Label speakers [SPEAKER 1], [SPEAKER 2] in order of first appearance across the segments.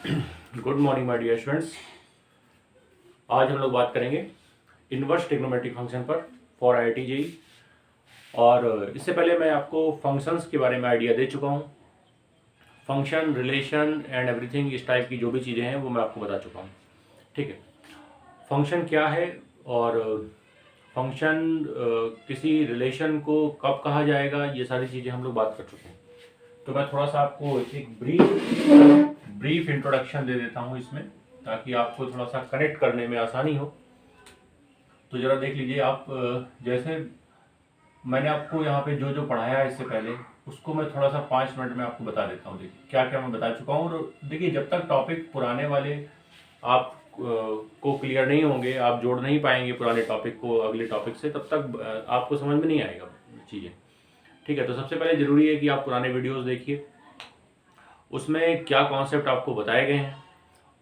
[SPEAKER 1] Good morning my dear students. आज हम लोग बात करेंगे इनवर्स ट्रिग्नोमेट्रिक फंक्शन पर फॉर IIT JEE। और इससे पहले मैं आपको फंक्शंस के बारे में आइडिया दे चुका हूँ। फंक्शन, रिलेशन एंड एवरीथिंग, इस टाइप की जो भी चीज़ें हैं वो मैं आपको बता चुका हूँ। ठीक है, फंक्शन क्या है और फंक्शन किसी रिलेशन को कब कहा जाएगा, ये सारी चीज़ें हम लोग बात कर चुके हैं। तो मैं थोड़ा सा आपको एक ब्रीफ इंट्रोडक्शन दे देता हूँ इसमें, ताकि आपको थोड़ा सा कनेक्ट करने में आसानी हो। तो ज़रा देख लीजिए आप, जैसे मैंने आपको यहाँ पे जो जो पढ़ाया है इससे पहले, उसको मैं थोड़ा सा 5 मिनट में आपको बता देता हूँ। देखिए क्या क्या मैं बता चुका हूँ। और देखिए, जब तक टॉपिक पुराने वाले आप को क्लियर नहीं होंगे, आप जोड़ नहीं पाएंगे पुराने टॉपिक को अगले टॉपिक से, तब तक आपको समझ में नहीं आएगा चीज़ें। ठीक है, तो सबसे पहले ज़रूरी है कि आप पुराने वीडियोज़ देखिए, उसमें क्या कॉन्सेप्ट आपको बताए गए हैं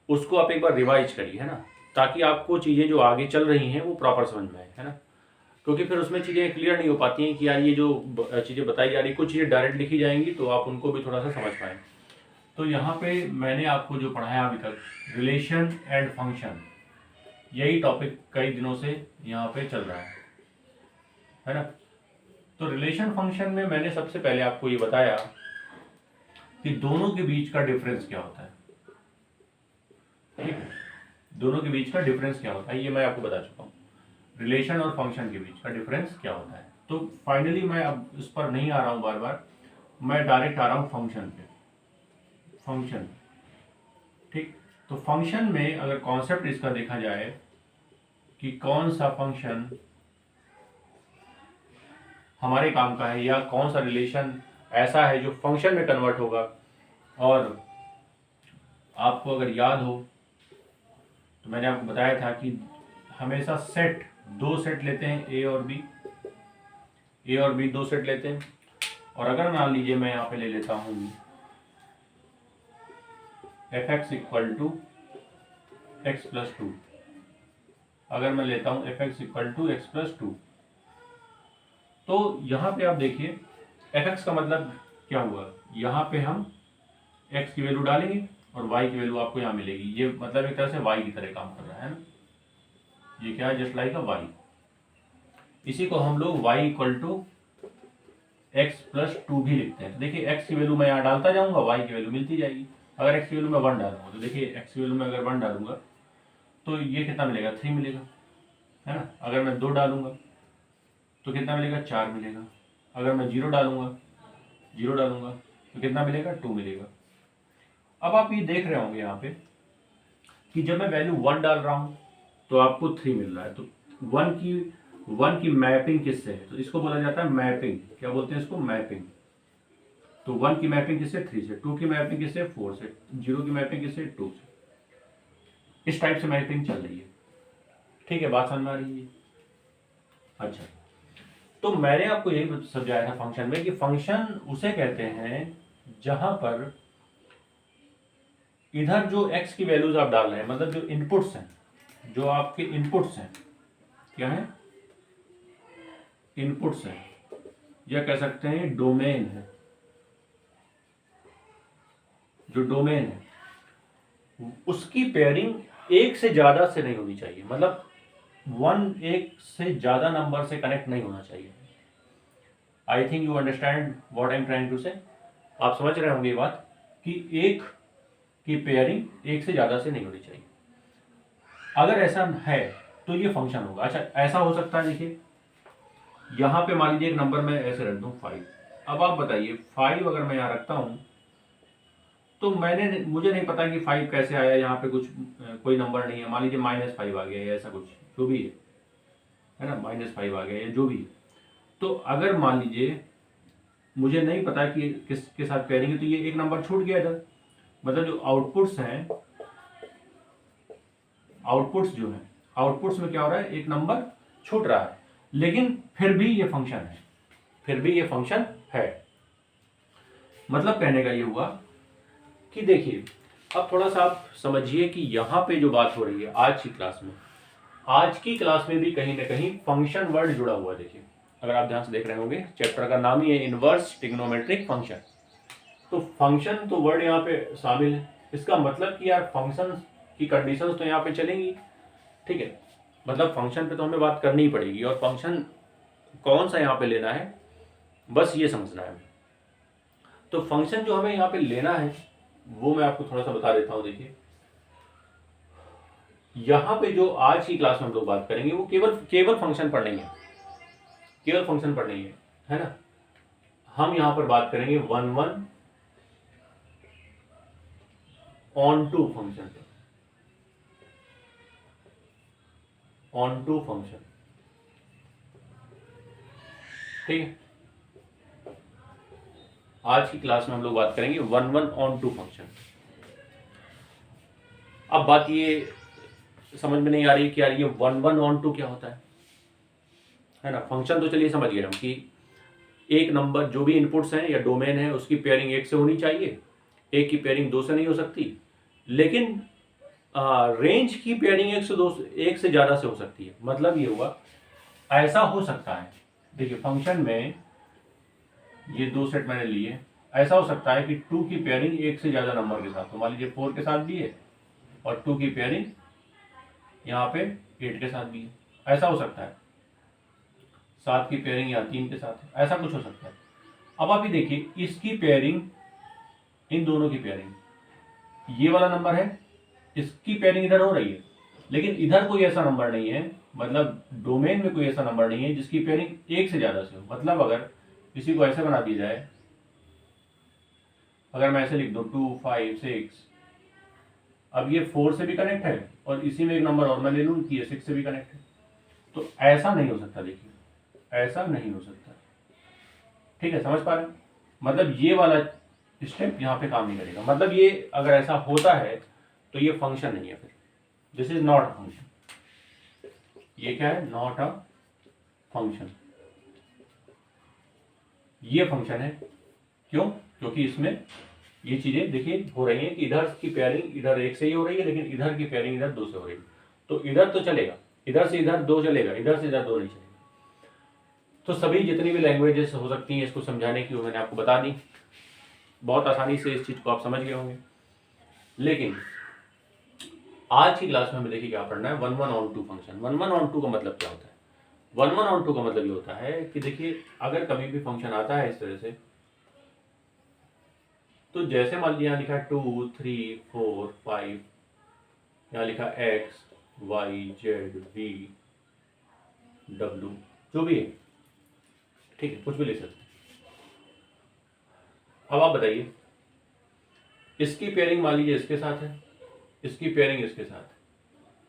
[SPEAKER 1] उसको आप एक बार रिवाइज करिए, है ना, ताकि आपको चीज़ें जो आगे चल रही हैं वो प्रॉपर समझ में आए, है ना। क्योंकि फिर उसमें चीज़ें क्लियर नहीं हो पाती हैं कि यार ये जो चीज़ें बताई जा रही, कुछ चीज़ें डायरेक्ट लिखी जाएंगी तो आप उनको भी थोड़ा सा समझ पाएँ। तो यहाँ पे मैंने आपको जो पढ़ाया अभी तक, रिलेशन एंड फंक्शन, यही टॉपिक कई दिनों से यहाँ पे चल रहा है ना। तो रिलेशन फंक्शन में मैंने सबसे पहले आपको ये बताया कि दोनों के बीच का डिफरेंस क्या होता है। ठीक है, दोनों के बीच का डिफरेंस क्या होता है ये मैं आपको बता चुका हूँ। रिलेशन और फंक्शन के बीच का डिफरेंस क्या होता है। तो फाइनली मैं अब इस पर नहीं आ रहा हूँ बार बार, मैं डायरेक्ट आ रहा हूँ फंक्शन पे। फंक्शन, ठीक। तो फंक्शन में अगर कॉन्सेप्ट इसका देखा जाए कि कौन सा फंक्शन हमारे काम का है, या कौन सा रिलेशन ऐसा है जो फंक्शन में कन्वर्ट होगा। और आपको अगर याद हो तो मैंने आपको बताया था कि हमेशा सेट, दो सेट लेते हैं, ए और बी दो सेट लेते हैं। और अगर मान लीजिए मैं यहाँ पे ले लेता हूँ f x equal to x plus two, अगर मैं लेता हूँ f x equal to x plus two, तो यहाँ पे आप देखिए एफ एक्स का मतलब क्या हुआ, यहाँ पे हम एक्स की वैल्यू डालेंगे और वाई की वैल्यू आपको यहाँ मिलेगी। ये मतलब एक तरह से वाई की तरह काम कर रहा है ना, ये क्या है, जस्ट लाइक अ वाई। इसी को हम लोग y equal to x plus two भी लिखते हैं। तो देखिए एक्स की वैल्यू मैं यहाँ डालता जाऊंगा, y की वैल्यू मिलती जाएगी। अगर एक्स की वैल्यू मैं 1 डालूंगा, तो देखिए एक्स की वैल्यू में अगर 1 डालूंगा तो ये कितना मिलेगा, 3 मिलेगा, है ना। अगर मैं 2 डालूंगा तो कितना मिलेगा, 4 मिलेगा। अगर मैं 0 डालूंगा तो कितना मिलेगा, 2 मिलेगा। अब आप ये देख रहे होंगे यहाँ पे कि जब मैं वैल्यू 1 डाल रहा हूँ तो आपको 3 मिल रहा है। तो 1 की मैपिंग किससे है, तो इसको बोला जाता है मैपिंग। क्या बोलते हैं इसको, मैपिंग। तो 1 की मैपिंग किससे, 3 से। 2 की मैपिंग किससे, 4 से। 0 की मैपिंग किससे, 2 से। इस टाइप से मैपिंग चल रही है। ठीक है, बात समझ में आ रही है। अच्छा, तो मैंने आपको यही समझाया था फंक्शन में कि फंक्शन उसे कहते हैं जहां पर इधर जो x की वैल्यूज आप डाल रहे हैं, मतलब जो इनपुट्स हैं, जो आपके इनपुट्स हैं, क्या है, इनपुट्स हैं, या कह सकते हैं डोमेन है। जो डोमेन है उसकी पेयरिंग एक से ज्यादा से नहीं होनी चाहिए, मतलब 1 एक से ज्यादा नंबर से कनेक्ट नहीं होना चाहिए। I think you understand what I am trying to say. आप समझ रहे होंगे ये बात कि एक की पेयरिंग एक से ज्यादा से नहीं होनी चाहिए। अगर ऐसा है तो ये फंक्शन होगा। अच्छा, ऐसा हो सकता है, देखिए यहां पे मान लीजिए एक नंबर मैं ऐसे रख दूं 5। अब आप बताइए 5 अगर मैं यहां रखता हूं तो मुझे नहीं पता कि 5 कैसे आया, यहाँ पे कुछ कोई नंबर नहीं है, मान लीजिए -5 आ गया या ऐसा कुछ, जो भी है ना, -5 आ गया या जो भी है। तो अगर मान लीजिए मुझे नहीं पता कि किसके साथ पेयरिंग है, तो ये एक नंबर छूट गया इधर। मतलब जो आउटपुट्स हैं, आउटपुट्स में क्या हो रहा है, एक नंबर छूट रहा है, लेकिन फिर भी ये फंक्शन है। मतलब कहने का ये हुआ कि देखिए, अब थोड़ा सा आप समझिए कि यहाँ पे जो बात हो रही है आज की क्लास में भी कहीं ना कहीं फंक्शन वर्ड जुड़ा हुआ है। देखिए, अगर आप ध्यान से देख रहे होंगे, चैप्टर का नाम ही है इनवर्स ट्रिग्नोमेट्रिक फंक्शन। तो फंक्शन तो वर्ड यहाँ पे शामिल है। इसका मतलब कि यार फंक्शन की कंडीशंस तो यहाँ पे चलेंगी, ठीक है, मतलब फंक्शन पे तो हमें बात करनी ही पड़ेगी, और फंक्शन कौन सा यहाँ पे लेना है बस ये समझना है। तो फंक्शन जो हमें यहाँ पे लेना है वो मैं आपको थोड़ा सा बता देता हूँ। देखिए यहाँ पे जो आज की क्लास में हम लोग बात करेंगे वो केवल केवल फंक्शन पर नहीं है, केवल फंक्शन पर नहीं है ना। हम यहाँ पर बात करेंगे one one onto function, onto function, ठीक है। आज की क्लास में हम लोग बात करेंगे one one onto function. अब बात ये समझ में नहीं आ रही कि यार ये वन वन ऑन टू क्या होता है ना। फंक्शन तो चलिए समझ गए हम कि एक नंबर जो भी इनपुट्स हैं या डोमेन है उसकी पेयरिंग एक से होनी चाहिए, एक की पेयरिंग दो से नहीं हो सकती, लेकिन रेंज की पेयरिंग एक से ज़्यादा से हो सकती है। मतलब ये हुआ ऐसा हो सकता है, देखिए फंक्शन में ये दो सेट मैंने लिए, ऐसा हो सकता है कि टू की पेयरिंग एक से ज़्यादा नंबर के साथ, तो मान लीजिए 4 के साथ भी है और टू की पेयरिंग यहाँ पे 8 के साथ भी है, ऐसा हो सकता है। 7 की पेयरिंग यहाँ 3 के साथ है, ऐसा कुछ हो सकता है। अब आप ये देखिए इसकी पेयरिंग, इन दोनों की पेयरिंग, ये वाला नंबर है, इसकी पेयरिंग इधर हो रही है, लेकिन इधर कोई ऐसा नंबर नहीं है, मतलब डोमेन में कोई ऐसा नंबर नहीं है जिसकी पेयरिंग एक से ज़्यादा से हो। मतलब अगर इसी को ऐसे बना दिया जाए, अगर मैं ऐसे लिख दूँ 2 5 6, अब ये 4 से भी कनेक्ट है और इसी में एक नंबर और मैं ले लूँ कि ये 6 से भी कनेक्ट है, तो ऐसा नहीं हो सकता। देखिए ऐसा नहीं हो सकता, ठीक है, समझ पा रहे हैं। मतलब ये वाला स्टेप यहाँ पे काम नहीं करेगा। मतलब ये अगर ऐसा होता है तो ये फंक्शन नहीं है, फिर this is not a function. ये क्या है? Not a function. ये फंक्शन है, क्यों? क्योंकि इसमें ये चीजें देखिए हो रही हैं कि इधर की पेयरिंग इधर एक से ही हो रही है, लेकिन इधर की पेयरिंग इधर दो से हो रही है। तो इधर तो चलेगा, इधर से इधर दो चलेगा, इधर से इधर दो नहीं चलेगा। तो सभी जितनी भी लैंग्वेजेस हो सकती हैं इसको समझाने की वो मैंने आपको बता दी, बहुत आसानी से इस चीज को आप समझ गए होंगे। लेकिन आज की क्लास में हमें देखिए क्या पढ़ना है, one one onto function. One one onto का मतलब क्या होता है? वन वन ऑन टू का मतलब ये होता है कि देखिए अगर कभी भी फंक्शन आता है इस तरह से, तो जैसे मान लीजिए यहाँ लिखा है 2 3 4 5, यहाँ लिखा एक्स वाई जेड वी डब्ल्यू, जो भी है, ठीक है, कुछ भी लिख सकते हैं। अब आप बताइए, इसकी पेयरिंग मान लीजिए इसके साथ है, इसकी पेयरिंग इसके साथ है,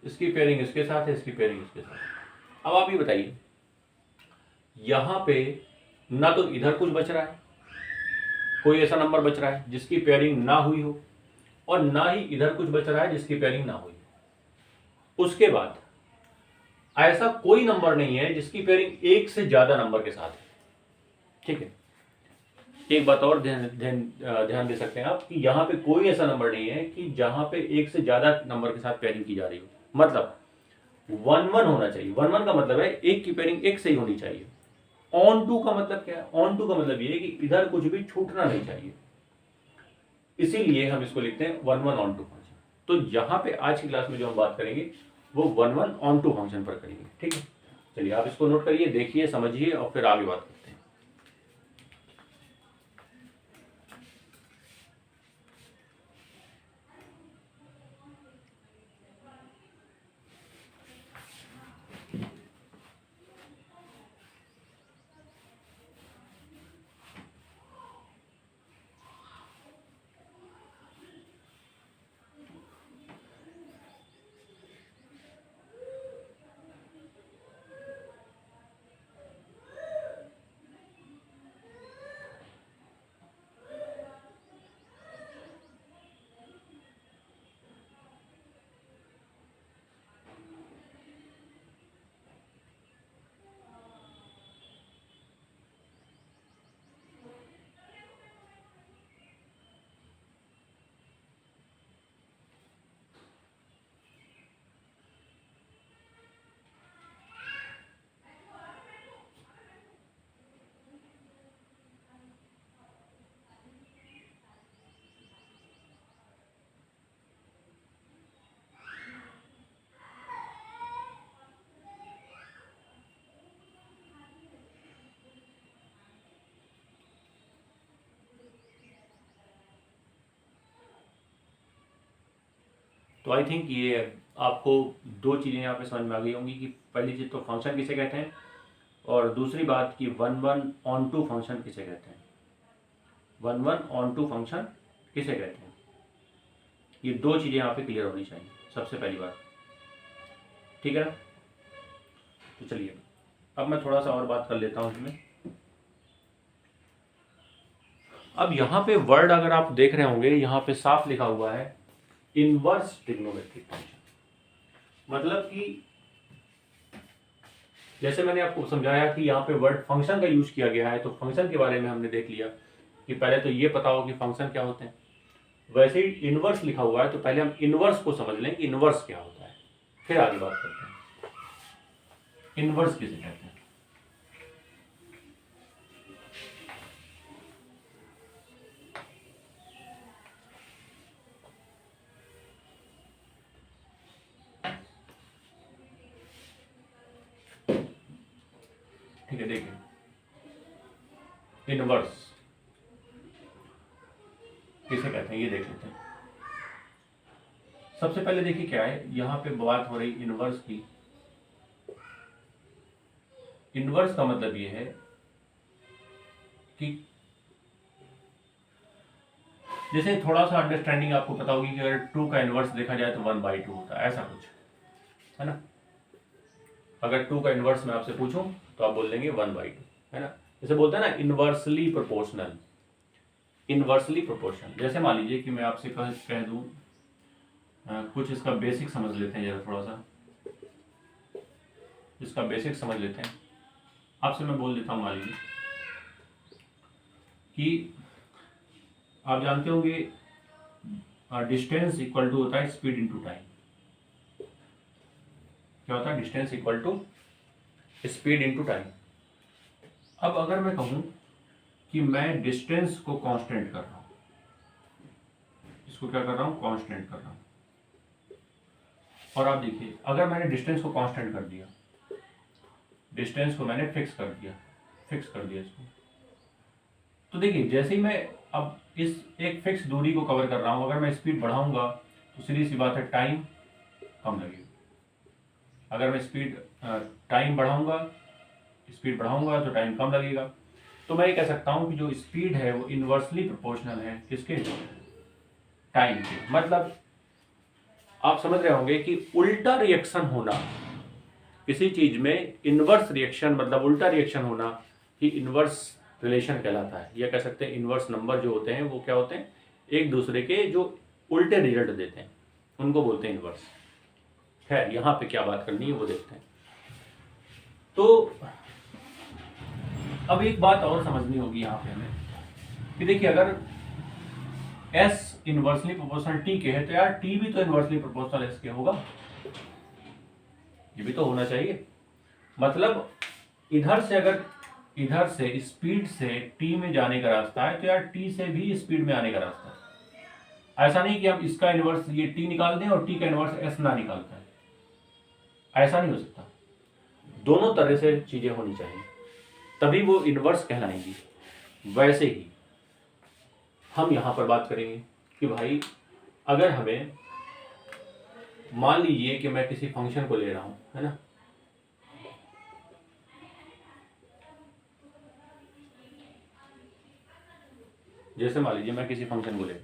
[SPEAKER 1] इसकी पेयरिंग इसके साथ है, इसकी पेयरिंग इसके साथ है। अब आप ये बताइए, यहां पे ना तो इधर कुछ बच रहा है, कोई ऐसा नंबर बच रहा है जिसकी पेयरिंग ना हुई हो, और ना ही इधर कुछ बच रहा है जिसकी पेयरिंग ना हुई हो। उसके बाद ऐसा कोई नंबर नहीं है जिसकी पेयरिंग एक से ज्यादा नंबर के साथ है, ठीक है। एक बात और ध्यान दे सकते हैं आप कि यहाँ पे कोई ऐसा नंबर नहीं है कि जहां पे एक से ज्यादा नंबर के साथ पेयरिंग की जा रही हो। मतलब वन वन होना चाहिए। वन वन का मतलब है एक की पेयरिंग एक से ही होनी चाहिए। ऑन टू का मतलब क्या है? ऑन टू का मतलब ये है कि इधर कुछ भी छूटना नहीं चाहिए, इसीलिए हम इसको लिखते हैं one one onto function. तो यहाँ पे आज की क्लास में जो हम बात करेंगे वो one one onto function पर करेंगे, ठीक है। चलिए आप इसको नोट करिए, देखिए, समझिए और फिर आगे बात करते हैं। तो आई थिंक ये आपको दो चीज़ें यहाँ पे समझ में आ गई होंगी कि पहली चीज़ तो फंक्शन किसे कहते हैं, और दूसरी बात कि 1 1 on 2 फंक्शन किसे कहते हैं। 1 1 on 2 फंक्शन किसे कहते हैं, ये दो चीज़ें यहाँ पे क्लियर होनी चाहिए सबसे पहली बात, ठीक है ना। तो चलिए अब मैं थोड़ा सा और बात कर लेता हूँ इसमें। अब यहाँ पे वर्ड अगर आप देख रहे होंगे, यहाँ पे साफ लिखा हुआ है इनवर्स ट्रिग्नोमेट्रिक फंक्शन। मतलब कि जैसे मैंने आपको समझाया कि यहाँ पे वर्ड फंक्शन का यूज किया गया है, तो फंक्शन के बारे में हमने देख लिया कि पहले तो ये पता हो कि फंक्शन क्या होते हैं। वैसे ही इनवर्स लिखा हुआ है, तो पहले हम इनवर्स को समझ लें कि इनवर्स क्या होता है, फिर आगे बात करते हैं इनवर्स किसे कहते हैं। ठीक है, देखिए इनवर्स किसे कहते हैं ये देख लेते हैं। सबसे पहले देखिए क्या है, यहां पे बात हो रही इनवर्स की। इनवर्स का मतलब ये है कि जैसे थोड़ा सा अंडरस्टैंडिंग आपको पता होगी कि अगर 2 का इनवर्स देखा जाए तो 1/2 होता है, ऐसा कुछ है ना। अगर 2 का इनवर्स मैं आपसे पूछूं तो आप बोल देंगे 1/2, है ना। जैसे बोलते हैं ना इनवर्सली प्रोपोर्शनल, इनवर्सली प्रोपोर्शनल। जैसे मान लीजिए कि मैं आपसे कह दूं, कुछ इसका बेसिक समझ लेते हैं, जरा थोड़ा सा इसका बेसिक समझ लेते हैं। आपसे मैं बोल देता हूं, मान लीजिए कि आप जानते होंगे डिस्टेंस इक्वल टू होता है स्पीड इनटू टाइम। क्या होता है? Distance equal to speed into time. अब अगर मैं कहूं कि मैं डिस्टेंस को कांस्टेंट कर रहा हूं, इसको क्या कर रहा हूं? कांस्टेंट कर रहा हूं। और आप देखिए अगर मैंने डिस्टेंस को कांस्टेंट कर दिया, डिस्टेंस को मैंने फिक्स कर दिया इसको, तो देखिए जैसे ही मैं अब इस एक फिक्स दूरी को कवर कर रहा हूं, अगर मैं स्पीड बढ़ाऊंगा तो सीधी सी बात है टाइम कम लगेगा। अगर मैं स्पीड बढ़ाऊंगा तो टाइम कम लगेगा। तो मैं ये कह सकता हूं कि जो स्पीड है वो इनवर्सली प्रोपोर्शनल है किसके? टाइम के। मतलब आप समझ रहे होंगे कि उल्टा रिएक्शन होना किसी चीज में, इनवर्स रिएक्शन मतलब उल्टा रिएक्शन होना ही इनवर्स रिलेशन कहलाता है। यह कह सकते हैं इनवर्स नंबर जो होते हैं वो क्या होते हैं? एक दूसरे के जो उल्टे रिजल्ट देते हैं उनको बोलते हैं इनवर्स। खैर यहाँ पे क्या बात करनी है वो देखते हैं। तो अब एक बात और समझनी होगी यहाँ पे हमें कि देखिए अगर S इनवर्सली प्रोपोर्शनल T के है तो यार T भी तो इनवर्सली प्रोपोर्शनल S के होगा, ये भी तो होना चाहिए। मतलब इधर से स्पीड से T में जाने का रास्ता है तो यार T से भी स्पीड में आने का रास्ता है। ऐसा नहीं कि हम इसका इनवर्स ये T निकाल दें और T का इनवर्स S ना निकालता है, ऐसा नहीं हो सकता। दोनों तरह से चीजें होनी चाहिए तभी वो इनवर्स कहलाएंगी। वैसे ही हम यहां पर बात करेंगे कि भाई अगर हमें मान लीजिए कि मैं किसी फंक्शन को ले रहा हूं, है ना, जैसे मान लीजिए मैं किसी फंक्शन को ले,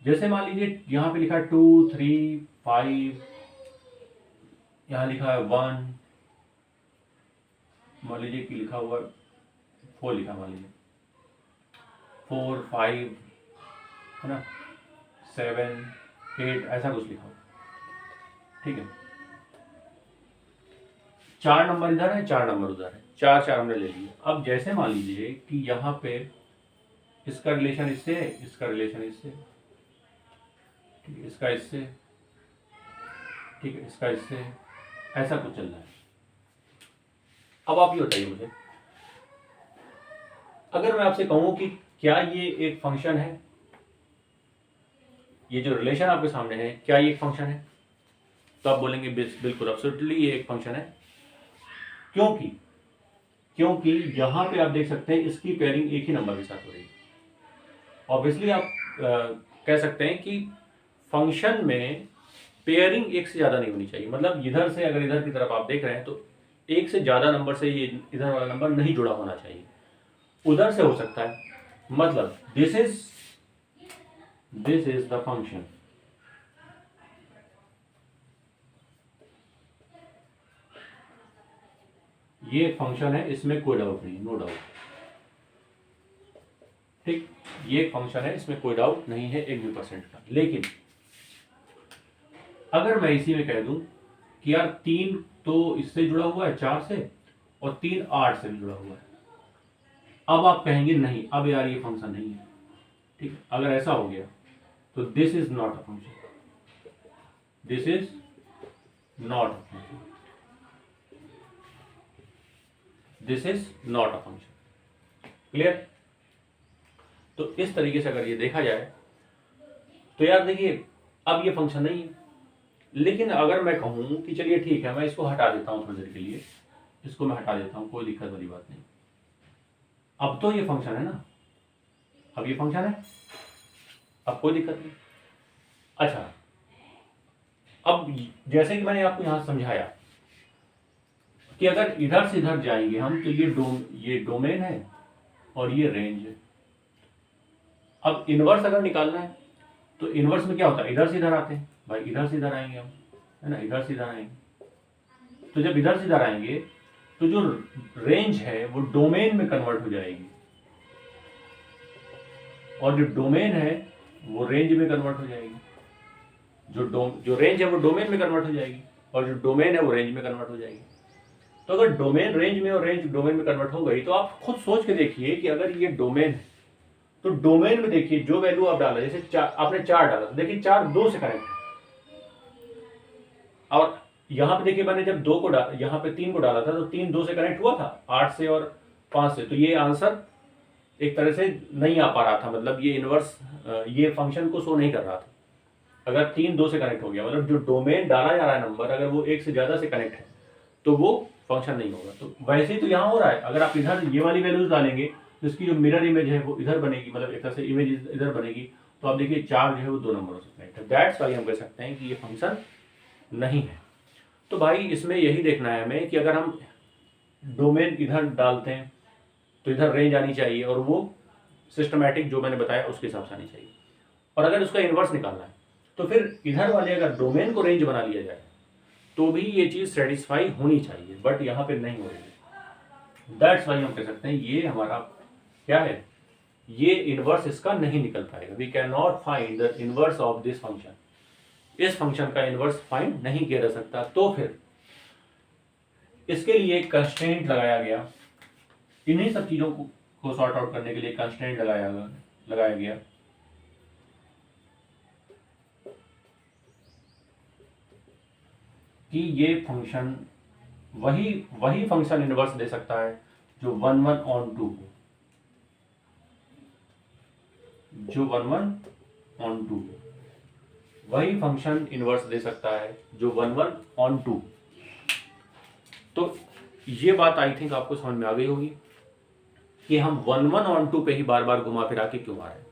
[SPEAKER 1] जैसे मान लीजिए यहां पे लिखा है 2 3 5, यहां लिखा है 1, मान लीजिए कि लिखा हुआ 4 लिखा, मान लीजिए 4 5 है ना, 7 8 ऐसा कुछ लिखा हो, ठीक है। 4 नंबर इधर है, 4 नंबर उधर है, 4 4 हमने ले लिए। अब जैसे मान लीजिए कि यहाँ पे इसका रिलेशन इससे है, इसका रिलेशन इससे, ठीक है, इसका इससे, ठीक है, इसका इससे, ऐसा कुछ चल रहा है। अब आप ये बताइए मुझे, अगर मैं आपसे कहूं कि क्या ये एक फंक्शन है, ये जो रिलेशन आपके सामने है क्या ये एक फंक्शन है, तो आप बोलेंगे बिल्कुल एब्सोल्युटली ये एक फंक्शन है। क्योंकि यहां पे आप देख सकते हैं इसकी पेयरिंग एक ही नंबर के साथ हो रही है। ऑब्वियसली आप कह सकते हैं कि फंक्शन में पेयरिंग एक से ज़्यादा नहीं होनी चाहिए। मतलब इधर से अगर इधर की तरफ आप देख रहे हैं तो एक से ज़्यादा नंबर से ये इधर वाला नंबर नहीं जुड़ा होना चाहिए, उधर से हो सकता है। मतलब दिस इज द फंक्शन, ये फंक्शन है, इसमें कोई डाउट नहीं, नो डाउट। ठीक, ये फंक्शन है, इसमें कोई डाउट नहीं है 1% का। लेकिन अगर मैं इसी में कह दूं कि यार 3 तो इससे जुड़ा हुआ है 4 से, और 3 8 से भी जुड़ा हुआ है, अब आप कहेंगे नहीं, अब यार ये फंक्शन नहीं है। ठीक, अगर ऐसा हो गया तो this is not a function, this is not a function, this is not a function. Clear? तो इस तरीके से अगर ये देखा जाए तो यार देखिए अब ये फंक्शन नहीं है। लेकिन अगर मैं कहूं कि चलिए ठीक है, मैं इसको हटा देता हूं थोड़ी देर के लिए, इसको मैं हटा देता हूं, कोई दिक्कत वाली बात नहीं, अब तो ये फंक्शन है ना, अब ये फंक्शन है, अब कोई दिक्कत नहीं। अच्छा, अब जैसे कि मैंने आपको यहां समझाया कि अगर इधर से इधर जाएंगे हम तो ये डोमेन है और ये रेंज है। अब इनवर्स अगर निकालना है तो इनवर्स में क्या होता है, इधर से इधर आते हैं भाई, इधर से इधर आएंगे हम, है ना, इधर से इधर आएंगे। तो जब इधर से इधर आएंगे तो जो रेंज है वो डोमेन में कन्वर्ट हो जाएगी, और जो डोमेन है वो रेंज में कन्वर्ट हो जाएगी। जो रेंज है वो डोमेन में कन्वर्ट हो जाएगी, और जो डोमेन है वो रेंज में कन्वर्ट हो जाएगी। तो अगर डोमेन रेंज में और रेंज डोमेन में कन्वर्ट हो गई तो आप खुद सोच के देखिए कि अगर ये डोमेन है तो डोमेन में देखिए जो वैल्यू आप डाला, जैसे आपने 4 डाला तो देखिए 4 2 से कनेक्ट है, और यहां पे देखिए मैंने जब 2 को यहां पे 3 को डाला था तो 3 2 से कनेक्ट हुआ था, 8 से और 5 से। तो ये आंसर एक तरह से नहीं आ पा रहा था, मतलब ये इनवर्स ये फंक्शन को शो नहीं कर रहा था। अगर 3 2 से कनेक्ट हो गया, मतलब जो डोमेन डाला जा रहा है नंबर, अगर वो 1 से ज्यादा से कनेक्ट है तो वो फंक्शन नहीं होगा। तो वैसे ही तो यहाँ हो रहा है, अगर आप इधर ये वाली वैल्यूज डालेंगे तो इसकी जो मिरर इमेज है वो इधर बनेगी, मतलब एक तरह से इमेज इधर बनेगी। तो आप देखिए 4 जो है वो 2 नंबरों से कनेक्ट है, दैट्स वाई हम कह सकते हैं कि ये फंक्शन नहीं है। तो भाई इसमें यही देखना है हमें कि अगर हम डोमेन इधर डालते हैं तो इधर रेंज आनी चाहिए, और वो सिस्टमैटिक जो मैंने बताया उसके हिसाब से आनी चाहिए। और अगर उसका इन्वर्स निकालना है तो फिर इधर वाले अगर डोमेन को रेंज बना लिया जाए तो भी ये चीज़ सेटिस्फाई होनी चाहिए, बट यहाँ पे नहीं हो रही है। दैट्स वाई हम कह सकते हैं ये हमारा क्या है, ये इनवर्स इसका नहीं निकल पाएगा। We can not find the inverse of this function, इस फंक्शन का इनवर्स फाइंड नहीं किया जा सकता। तो फिर इसके लिए एक कंस्ट्रेंट लगाया गया, इन्हीं सब चीज़ों को सॉर्ट आउट करने के लिए कंस्ट्रेंट लगाया गया कि ये फंक्शन वही फंक्शन इनवर्स दे सकता है जो 1 1 ऑन 2 हो, जो 1 1 ऑन 2 हो, वही फंक्शन इनवर्स दे सकता है जो 1 1 ऑन 2। तो ये बात आई थिंक आपको समझ में आ गई होगी कि हम 1 1 ऑन 2 पे ही बार बार घुमा फिरा के क्यों आ रहे हैं।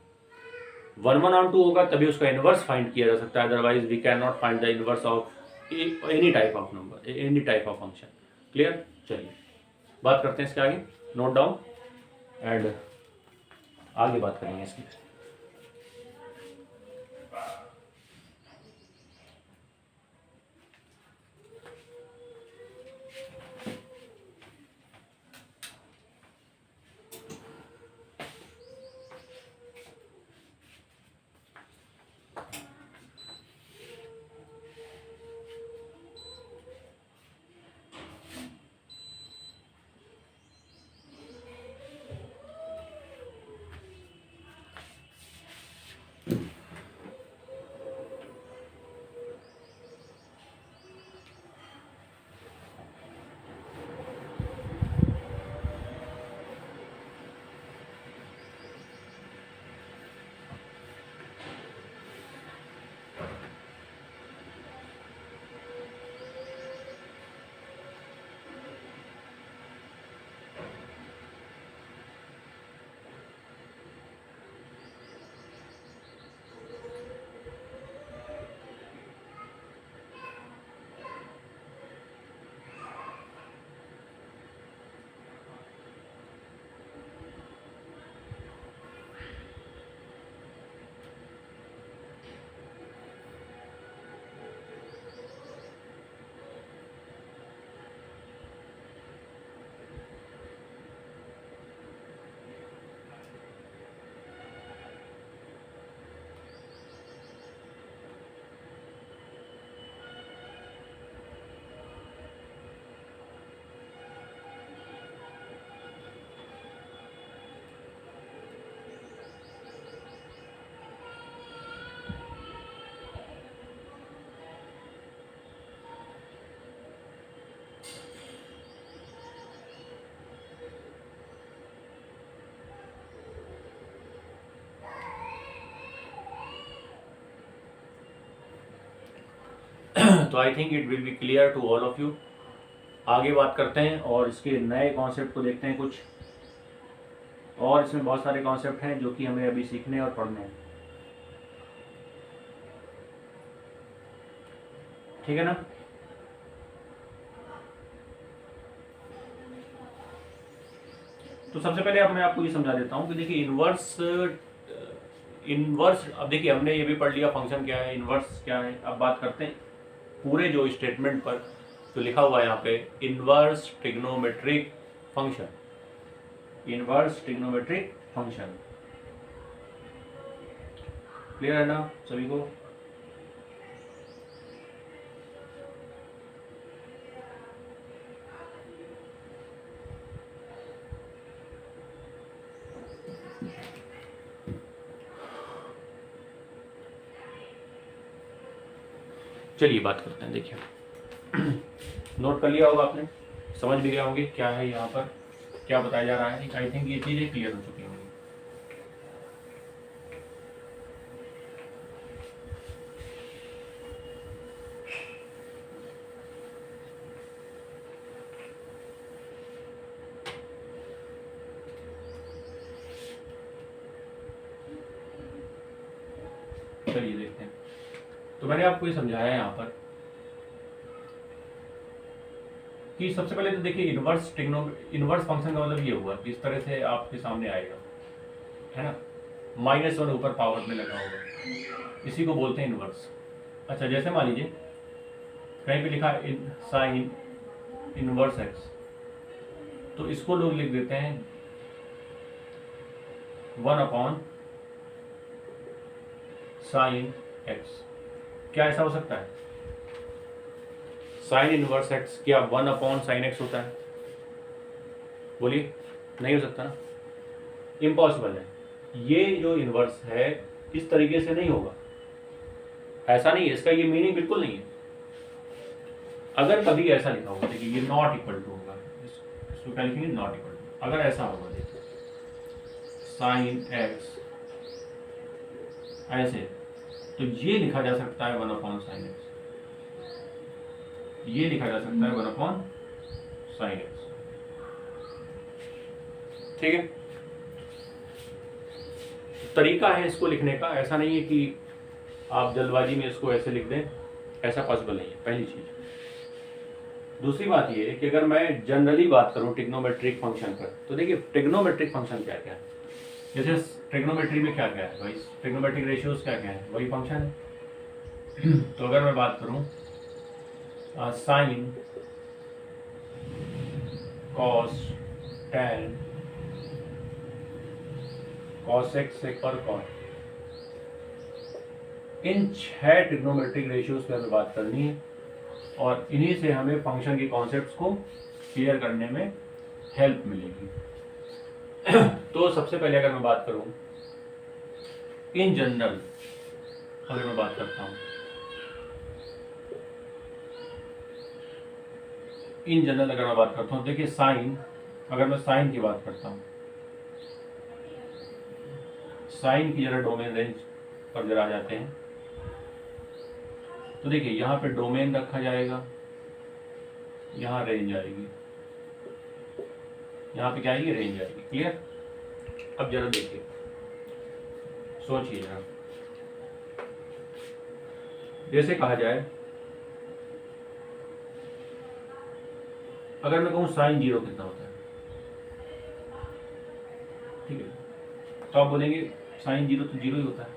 [SPEAKER 1] 1 1 ऑन 2 होगा तभी उसका इनवर्स फाइंड किया जा सकता है, otherwise we can not find the inverse of any type of number, any type of function. Clear? चलिए बात करते हैं इसके आगे, नोट डाउन एंड आगे बात करेंगे इसकी। तो I think it will be clear to all of you. आगे बात करते हैं और इसके नए कॉन्सेप्ट को देखते हैं कुछ, और इसमें बहुत सारे कॉन्सेप्ट हैं जो कि हमें अभी सीखने और पढ़ने हैं। ठीक है ना। तो सबसे पहले अब मैं आपको ये समझा देता हूँ कि देखिए इनवर्स अब देखिए हमने ये भी पढ़ लिया फंक्शन क्या है, इनवर्स क्या है। अब बात करते हैं पूरे जो स्टेटमेंट पर जो लिखा हुआ है यहाँ पे, inverse trigonometric function, inverse trigonometric function. Clear है ना सभी को। चलिए बात करते हैं। देखिए नोट कर लिया होगा आपने, समझ भी गए होंगे क्या है यहाँ पर, क्या बताया जा रहा है। आई थिंक ये चीज़ें क्लियर हो चुकी होंगी। चलिए देखते हैं। तो मैंने आपको ये समझाया है यहाँ पर कि सबसे पहले तो देखिए इनवर्स फंक्शन का मतलब ये हुआ कि इस तरह से आपके सामने आएगा, है ना, -1 ऊपर पावर में लगा होगा, इसी को बोलते हैं इनवर्स। अच्छा, जैसे मान लीजिए कहीं पे लिखा साइन इनवर्स एक्स, तो इसको लोग लिख देते हैं 1 साइन एक्स। क्या ऐसा हो सकता है? साइन इनवर्स एक्स क्या 1 साइन एक्स होता है? बोलिए, नहीं हो सकता ना, इम्पॉसिबल है। ये जो इनवर्स है इस तरीके से नहीं होगा, ऐसा नहीं है, इसका ये मीनिंग बिल्कुल नहीं है। अगर कभी ऐसा लिखा होगा, देखिए ये नॉट इक्वल टू होगा, इसको क्या लिखेंगे, नॉट इक्वल टू। अगर ऐसा होगा देखिए साइन एक्स ऐसे, तो ये लिखा जा सकता है 1 साइन एक्स, ये लिखा जा सकता है 1 साइन एक्स। ठीक है, तरीका है इसको लिखने का, ऐसा नहीं है कि आप जल्दबाजी में इसको ऐसे लिख दें, ऐसा पॉसिबल नहीं है, पहली चीज। दूसरी बात ये है कि अगर मैं जनरली बात करूं ट्रिग्नोमेट्रिक फंक्शन पर, तो देखिए ट्रिग्नोमेट्रिक फंक्शन क्या क्या है। जैसे ट्रिग्नोमेट्री में क्या क्या है भाई, ट्रिग्नोमेट्रिक रेशियोज क्या क्या है, वही फंक्शन है। तो अगर मैं बात करूं sine cos tan cos x sec और कॉट, इन 6 ट्रिग्नोमेट्रिक रेशियोज पे हमें बात करनी है, और इन्हीं से हमें फंक्शन के कॉन्सेप्ट्स को क्लियर करने में हेल्प मिलेगी। तो सबसे पहले अगर मैं बात करूं इन जनरल, अगर मैं बात करता हूं इन जनरल, अगर मैं बात करता हूं, देखिए साइन, अगर मैं साइन की बात करता हूं, साइन की जरा डोमेन रेंज पर जरा आ जाते हैं, तो देखिए यहाँ पे डोमेन रखा जाएगा, यहाँ रेंज आएगी, यहाँ पे क्या आएगी, रेंज आएगी। क्लियर। अब जरा देखिए, सोचिए जरा, जैसे कहा जाए, अगर मैं कहूँ साइन 0 कितना होता है, ठीक है, तो आप बोलेंगे साइन 0 तो 0 ही होता है।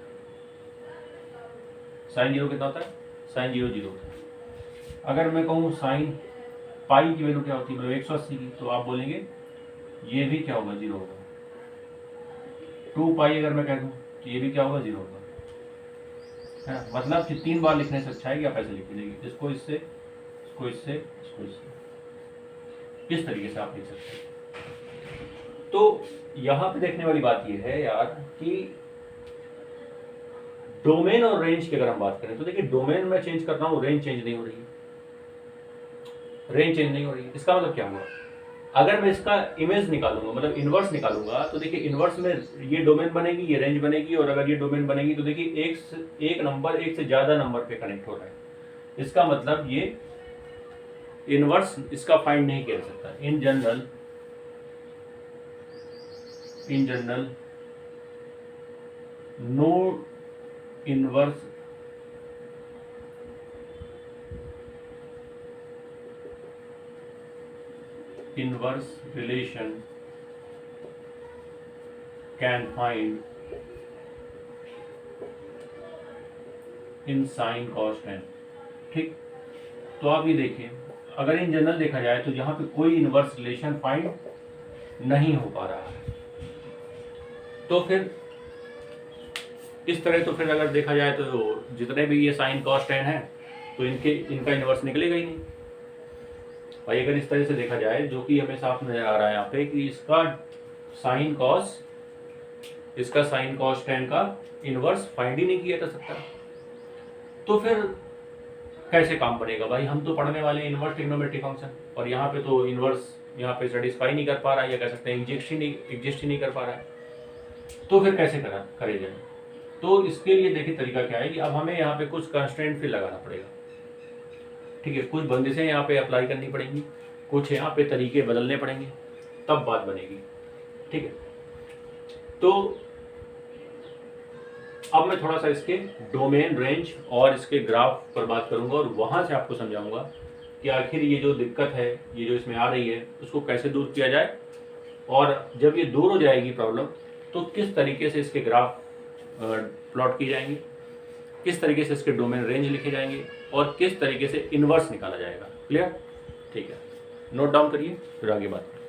[SPEAKER 1] साइन 0 कितना होता है, साइन 0 0 होता है। अगर मैं कहूँ साइन पाई की वैल्यू क्या होती है, मतलब 180 की, तो आप बोलेंगे ये भी क्या होगा, 0 होगा। 2 पाई अगर मैं कह दूँ तो ये भी क्या होगा, 0 होगा, है ना। मतलब कि 3 बार लिखने से अच्छा है कि आप ऐसे लिख लीजिए, इसको इससे, इसको इससे, इसको इससे, इस तरीके से आप लिख सकते हैं। तो यहाँ पे देखने वाली बात ये है यार कि डोमेन और रेंज की अगर हम बात करें, तो देखिए डोमेन में चेंज कर रहा हूँ, रेंज चेंज नहीं हो रही है, रेंज चेंज नहीं हो रही है। इसका मतलब क्या हुआ, अगर मैं इसका इमेज निकालूंगा, मतलब इनवर्स निकालूंगा, तो देखिए इनवर्स में ये डोमेन बनेगी, ये रेंज बनेगी, और अगर ये डोमेन बनेगी तो देखिए एक नंबर एक से ज़्यादा नंबर पे कनेक्ट हो रहा है। इसका मतलब ये इनवर्स इसका फाइंड नहीं किया जा सकता। In general no inverse relation can find in sin cos tan। ठीक, तो आप ये देखिए, अगर इन जनरल देखा जाए तो यहाँ पे कोई इनवर्स रिलेशन फाइंड नहीं हो पा रहा है, तो फिर इस तरह तो फिर अगर देखा जाए तो जितने भी ये साइन कॉस टेन है तो इनका इनवर्स निकलेगा ही नहीं। भाई अगर इस तरह से देखा जाए, जो कि हमें साफ नजर आ रहा है यहाँ पे कि इसका साइन कॉस टेन का इनवर्स फाइंड ही नहीं किया जा सकता, तो फिर कैसे काम बनेगा भाई? हम तो पढ़ने वाले इनवर्स ट्रिग्नोमेट्रिक फंक्शन, और यहाँ पे तो इनवर्स यहाँ पे सेटिस्फाई नहीं कर पा रहा है, या कह सकते हैं एग्जिस्ट ही नहीं कर पा रहा है, तो फिर कैसे करे जाए? तो इसके लिए देखिए तरीका क्या है कि अब हमें यहाँ पे कुछ कंस्ट्रेंट फिर लगाना पड़ेगा। ठीक है, कुछ बंदिशें यहाँ पे अप्लाई करनी पड़ेंगी, कुछ यहाँ पे तरीके बदलने पड़ेंगे, तब बात बनेगी। ठीक है, तो अब मैं थोड़ा सा इसके डोमेन, रेंज और इसके ग्राफ पर बात करूंगा, और वहां से आपको समझाऊंगा कि आखिर ये जो दिक्कत है, ये जो इसमें आ रही है, उसको कैसे दूर किया जाए, और जब ये दूर हो जाएगी प्रॉब्लम तो किस तरीके से इसके ग्राफ प्लॉट किए जाएंगे, किस तरीके से इसके डोमेन रेंज लिखे जाएंगे, और किस तरीके से इन्वर्स निकाला जाएगा। क्लियर? ठीक है, नोट डाउन करिए, फिर आगे बात करें।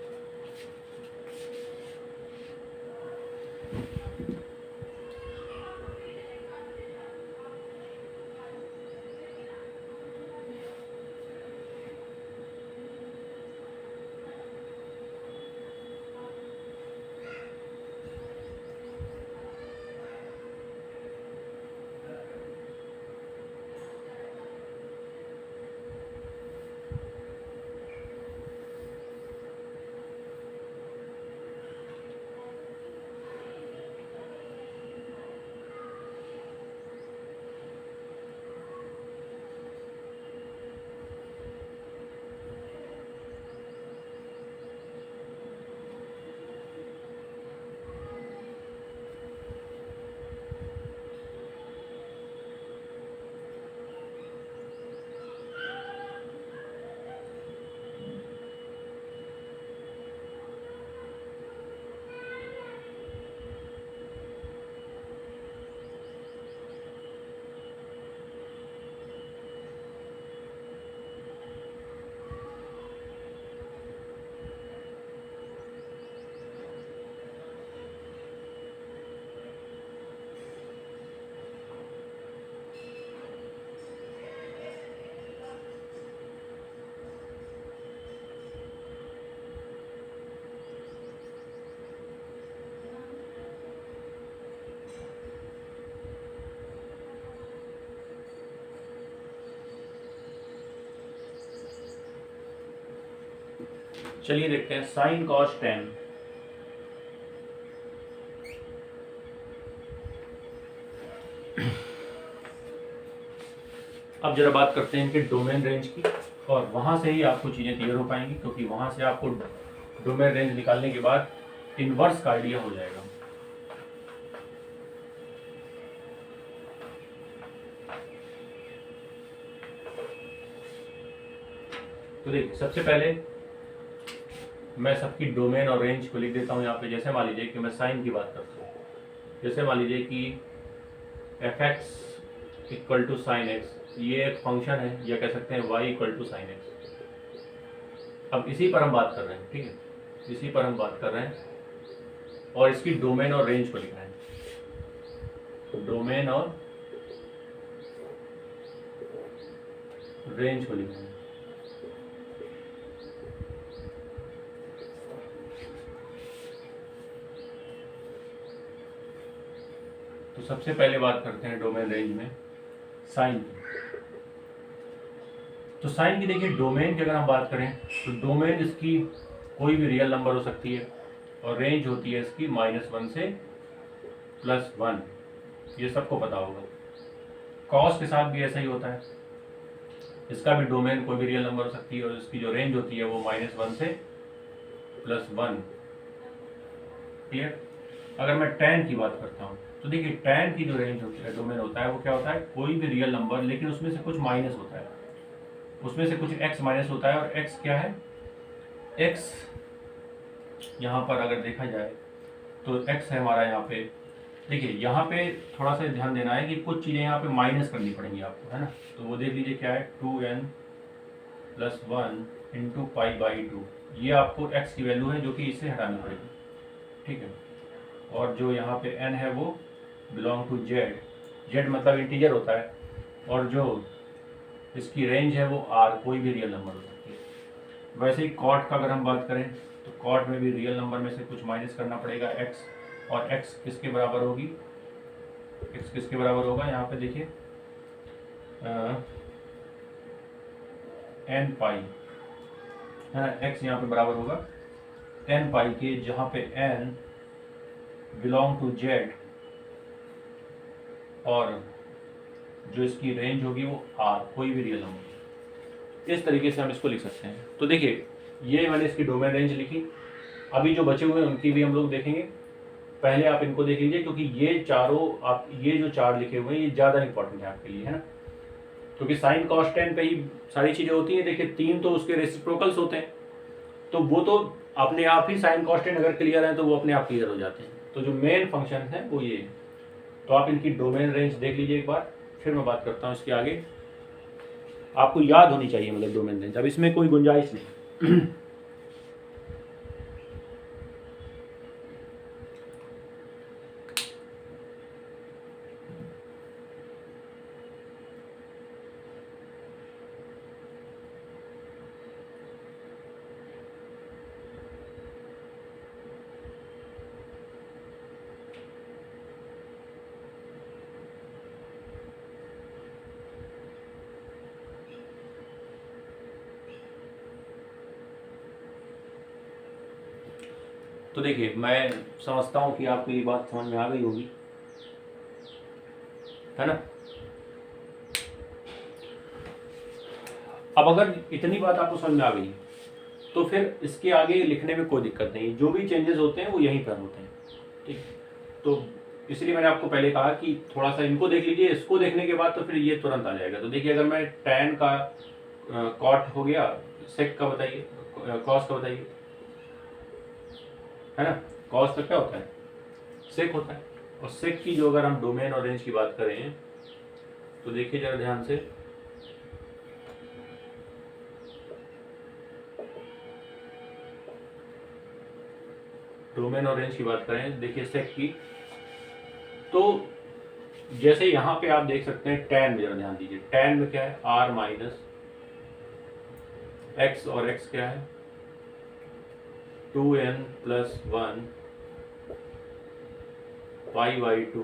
[SPEAKER 1] चलिए देखते हैं साइन कॉस टेन। अब जरा बात करते हैं इनके डोमेन रेंज की, और वहां से ही आपको चीजें क्लियर हो पाएंगी, क्योंकि वहां से आपको डोमेन रेंज निकालने के बाद इनवर्स का आइडिया हो जाएगा। तो देखिए, सबसे पहले मैं सबकी डोमेन और रेंज को लिख देता हूँ यहाँ पे। जैसे मान लीजिए कि मैं साइन की बात करता हूँ, जैसे मान लीजिए कि fx equal to sine x, ये एक फंक्शन है, या कह सकते हैं y equal to sine x. अब इसी पर हम बात कर रहे हैं, ठीक है, इसी पर हम बात कर रहे हैं, और इसकी डोमेन और रेंज को लिख रहे हैं। तो डोमेन और रेंज को लिख रहे हैं। तो सबसे पहले बात करते हैं डोमेन रेंज में साइन की। तो साइन की देखिए, डोमेन की अगर हम बात करें तो डोमेन इसकी कोई भी रियल नंबर हो सकती है, और रेंज होती है इसकी -1 से +1। ये सबको पता होगा। कॉस के साथ भी ऐसा ही होता है, इसका भी डोमेन कोई भी रियल नंबर हो सकती है और इसकी जो रेंज होती है वो -1 से +1। क्लियर। अगर मैं tan की बात करता हूँ तो देखिए tan की जो रेंज होती है, डोमेन होता है, वो क्या होता है, कोई भी रियल नंबर लेकिन उसमें से कुछ माइनस होता है, उसमें से कुछ x माइनस होता है। और x क्या है, x यहाँ पर अगर देखा जाए तो x है हमारा यहाँ पे। देखिए यहाँ पे थोड़ा सा ध्यान देना है कि कुछ चीज़ें यहाँ पे माइनस करनी पड़ेंगी आपको, है ना। तो वो देख लीजिए क्या है, 2n + 1 × π/2। ये आपको x की वैल्यू है जो कि इससे हटानी पड़ेगी, ठीक है। और जो यहाँ पे n है वो बिलोंग टू z मतलब इंटीजर होता है। और जो इसकी रेंज है वो r, कोई भी रियल नंबर हो सकती है। वैसे ही कॉट का अगर हम बात करें तो कॉट में भी रियल नंबर में से कुछ माइनस करना पड़ेगा x, और x किसके बराबर होगी, x किसके बराबर होगा, यहाँ पे देखिए n π, है ना। x यहाँ पे बराबर होगा n π के, जहाँ पे n बिलोंग टू z और जो इसकी रेंज होगी वो r, कोई भी रियल नंबर। इस तरीके से हम इसको लिख सकते हैं। तो देखिए ये मैंने इसकी डोमेन रेंज लिखी। अभी जो बचे हुए हैं उनकी भी हम लोग देखेंगे। पहले आप इनको देख लीजिए क्योंकि ये चारों, आप ये जो चार लिखे हुए हैं ये ज़्यादा इंपॉर्टेंट है आपके लिए, है ना। क्योंकि साइन कॉस टेन पे ही सारी चीज़ें होती हैं। देखिए 3 तो उसके रेसिप्रोकल्स होते हैं, तो वो तो अपने आप ही साइन कॉस टेन अगर क्लियर है तो वो अपने आप क्लियर हो जाते हैं। तो जो मेन फंक्शन है वो ये है। तो आप इनकी डोमेन रेंज देख लीजिए एक बार, फिर मैं बात करता हूँ इसके आगे। आपको याद होनी चाहिए मतलब डोमेन रेंज, अब इसमें कोई गुंजाइश नहीं। तो देखिए मैं समझता हूँ कि आपको ये बात समझ में आ गई होगी, है ना। अब अगर इतनी बात आपको समझ में आ गई तो फिर इसके आगे लिखने में कोई दिक्कत नहीं। जो भी चेंजेस होते हैं वो यहीं पर होते हैं, ठीक। तो इसलिए मैंने आपको पहले कहा कि थोड़ा सा इनको देख लीजिए, इसको देखने के बाद तो फिर ये तुरंत आ जाएगा। तो देखिए अगर मैं tan का कॉट हो गया, सेक का बताइए, कॉस का बताइए, है ना। कॉस का क्या होता है, सेक होता है। और सेक की जो अगर हम डोमेन और रेंज की बात करें तो देखिए जरा ध्यान से, डोमेन और रेंज की बात करें, देखिए सेक की, तो जैसे यहाँ पे आप देख सकते हैं tan में जरा ध्यान दीजिए। tan में क्या है, r माइनस x, और x क्या है 2n + 1 π/2,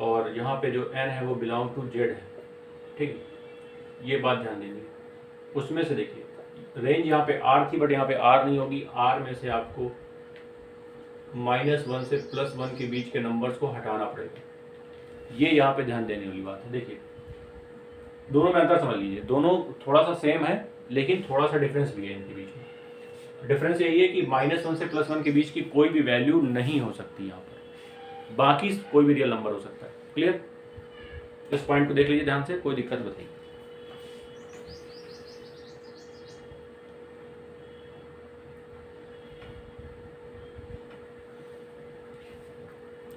[SPEAKER 1] और यहाँ पे जो n है वो बिलोंग टू z है, ठीक है। ये बात ध्यान दीजिए। उसमें से देखिए रेंज यहाँ पे r थी बट यहाँ पे r नहीं होगी। r में से आपको -1 से +1 के बीच के नंबर्स को हटाना पड़ेगा। ये यहाँ पे ध्यान देने वाली बात है। देखिए दोनों में अंतर समझ लीजिए, दोनों थोड़ा सा सेम है लेकिन थोड़ा सा डिफरेंस भी है इनके बीच में। डिफरेंस यही है कि -1 से +1 के बीच की कोई भी वैल्यू नहीं हो सकती यहाँ पर, बाकी कोई भी रियल नंबर हो सकता है। क्लियर। इस पॉइंट को देख लीजिए ध्यान से, कोई दिक्कत बताइए।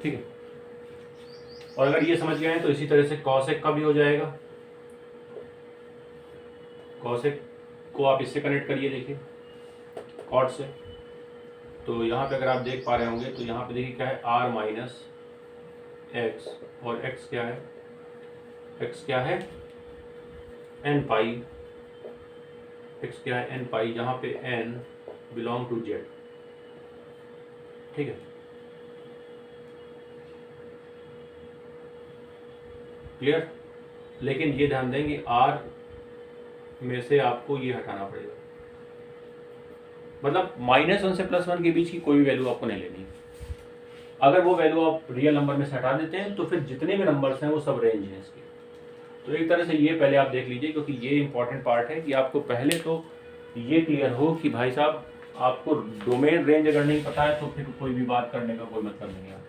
[SPEAKER 1] ठीक है। और अगर ये समझ गए हैं तो इसी तरह से कॉसेक का भी हो जाएगा। कॉसेक को आप इससे कनेक्ट करिए, देखिए कॉट से। तो यहाँ पे अगर आप देख पा रहे होंगे तो यहाँ पे देखिए क्या है, r माइनस एक्स, और x क्या है, x क्या है n π, x क्या है n π, जहाँ पे n बिलोंग टू z, ठीक है। क्लियर। लेकिन ये ध्यान दें कि r में से आपको ये हटाना पड़ेगा, मतलब -1 से +1 के बीच की कोई भी वैल्यू आपको नहीं लेनी। अगर वो वैल्यू आप रियल नंबर में से हटा देते हैं तो फिर जितने भी नंबर्स हैं वो सब रेंज हैं इसके। तो एक तरह से ये पहले आप देख लीजिए, क्योंकि ये इंपॉर्टेंट पार्ट है कि आपको पहले तो ये क्लियर हो कि भाई साहब आपको डोमेन रेंज अगर नहीं पता है तो फिर कोई भी बात करने का कोई मतलब नहीं है।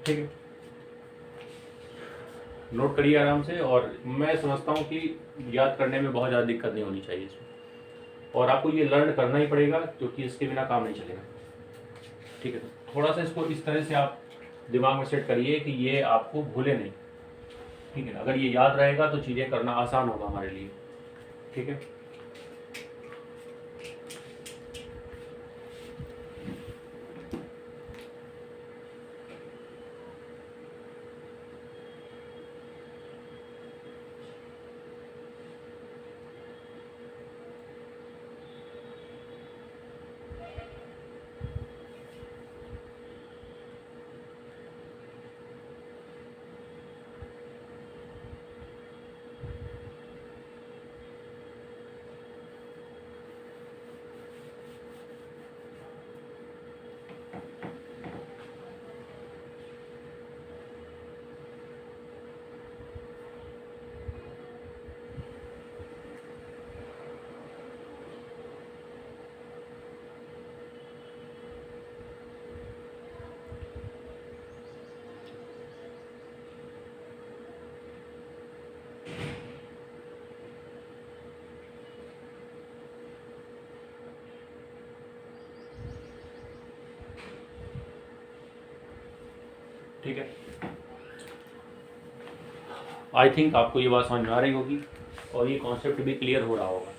[SPEAKER 1] ठीक है, नोट करिए आराम से, और मैं समझता हूँ कि याद करने में बहुत ज़्यादा दिक्कत नहीं होनी चाहिए इसमें, और आपको ये लर्न करना ही पड़ेगा क्योंकि इसके बिना काम नहीं चलेगा। ठीक है, तो थोड़ा सा इसको इस तरह से आप दिमाग में सेट करिए कि ये आपको भूले नहीं। ठीक है, अगर ये याद रहेगा तो चीज़ें करना आसान होगा हमारे लिए। ठीक है, ठीक है, आई थिंक आपको ये बात समझ में आ रही होगी और ये कॉन्सेप्ट भी क्लियर हो रहा होगा।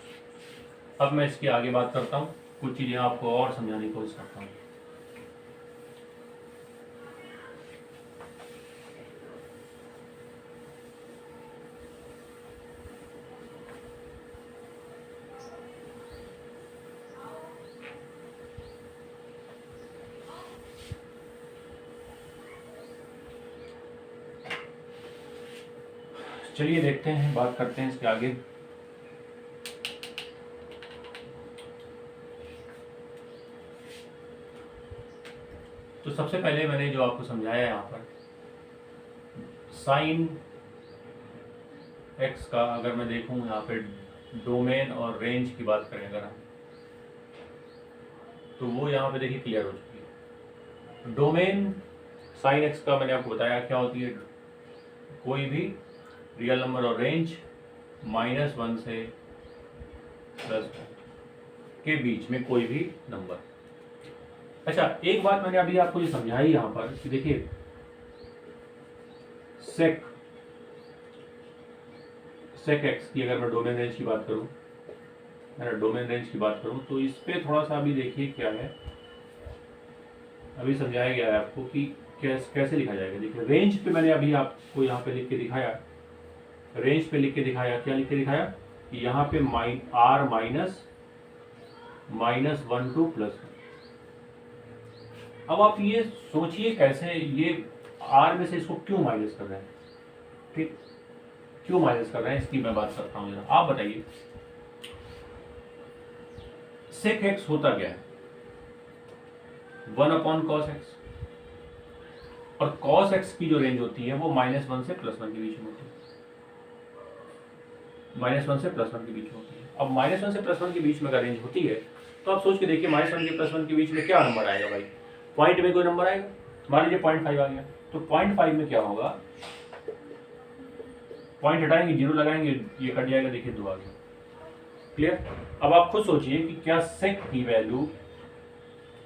[SPEAKER 1] अब मैं इसकी आगे बात करता हूँ, कुछ चीज़ें आपको और समझाने की कोशिश करता हूँ। चलिए देखते हैं, बात करते हैं इसके आगे। तो सबसे पहले मैंने जो आपको समझाया यहाँ पर साइन एक्स का, अगर मैं देखूँ यहाँ पे डोमेन और रेंज की बात करें अगर हम, तो वो यहाँ पे देखिए क्लियर हो चुकी है। डोमेन साइन एक्स का मैंने आपको बताया क्या होती है, कोई भी रियल नंबर और रेंज -1 से +1 के बीच में कोई भी नंबर। अच्छा, एक बात मैंने अभी आपको ये समझाई यहाँ पर कि देखिए सेक एक्स की अगर मैं डोमेन रेंज की बात करूँ, डोमेन रेंज की बात करूँ तो इस पे थोड़ा सा अभी देखिए क्या है, अभी समझाया गया है आपको कि कैसे लिखा जाएगा। देखिए रेंज पे मैंने अभी आपको यहाँ पे लिख के दिखाया, रेंज पे लिख के दिखाया, क्या लिख के दिखाया कि यहाँ पे r -1 to +1। अब आप ये सोचिए कैसे ये r में से इसको क्यों माइनस कर रहे हैं, ठीक, क्यों माइनस कर रहे हैं इसकी मैं बात करता हूँ जरा। आप बताइए सेक एक्स होता क्या है, 1/cos x, और cos x की जो रेंज होती है वो -1 से +1 के बीच में होती है, -1 से +1 के बीच में होती है। अब -1 से +1 के बीच में अगर रेंज होती है तो आप सोच के देखिए -1 के +1 के बीच में क्या नंबर आएगा भाई, पॉइंट में कोई नंबर आएगा, मान लीजिए 0.5 आ गया, तो 0.5 में क्या होगा, पॉइंट हटाएंगे, 0 लगाएंगे, ये कट जाएगा, देखिए 2 आ गया। क्लियर। अब आप खुद सोचिए कि क्या सेक की वैल्यू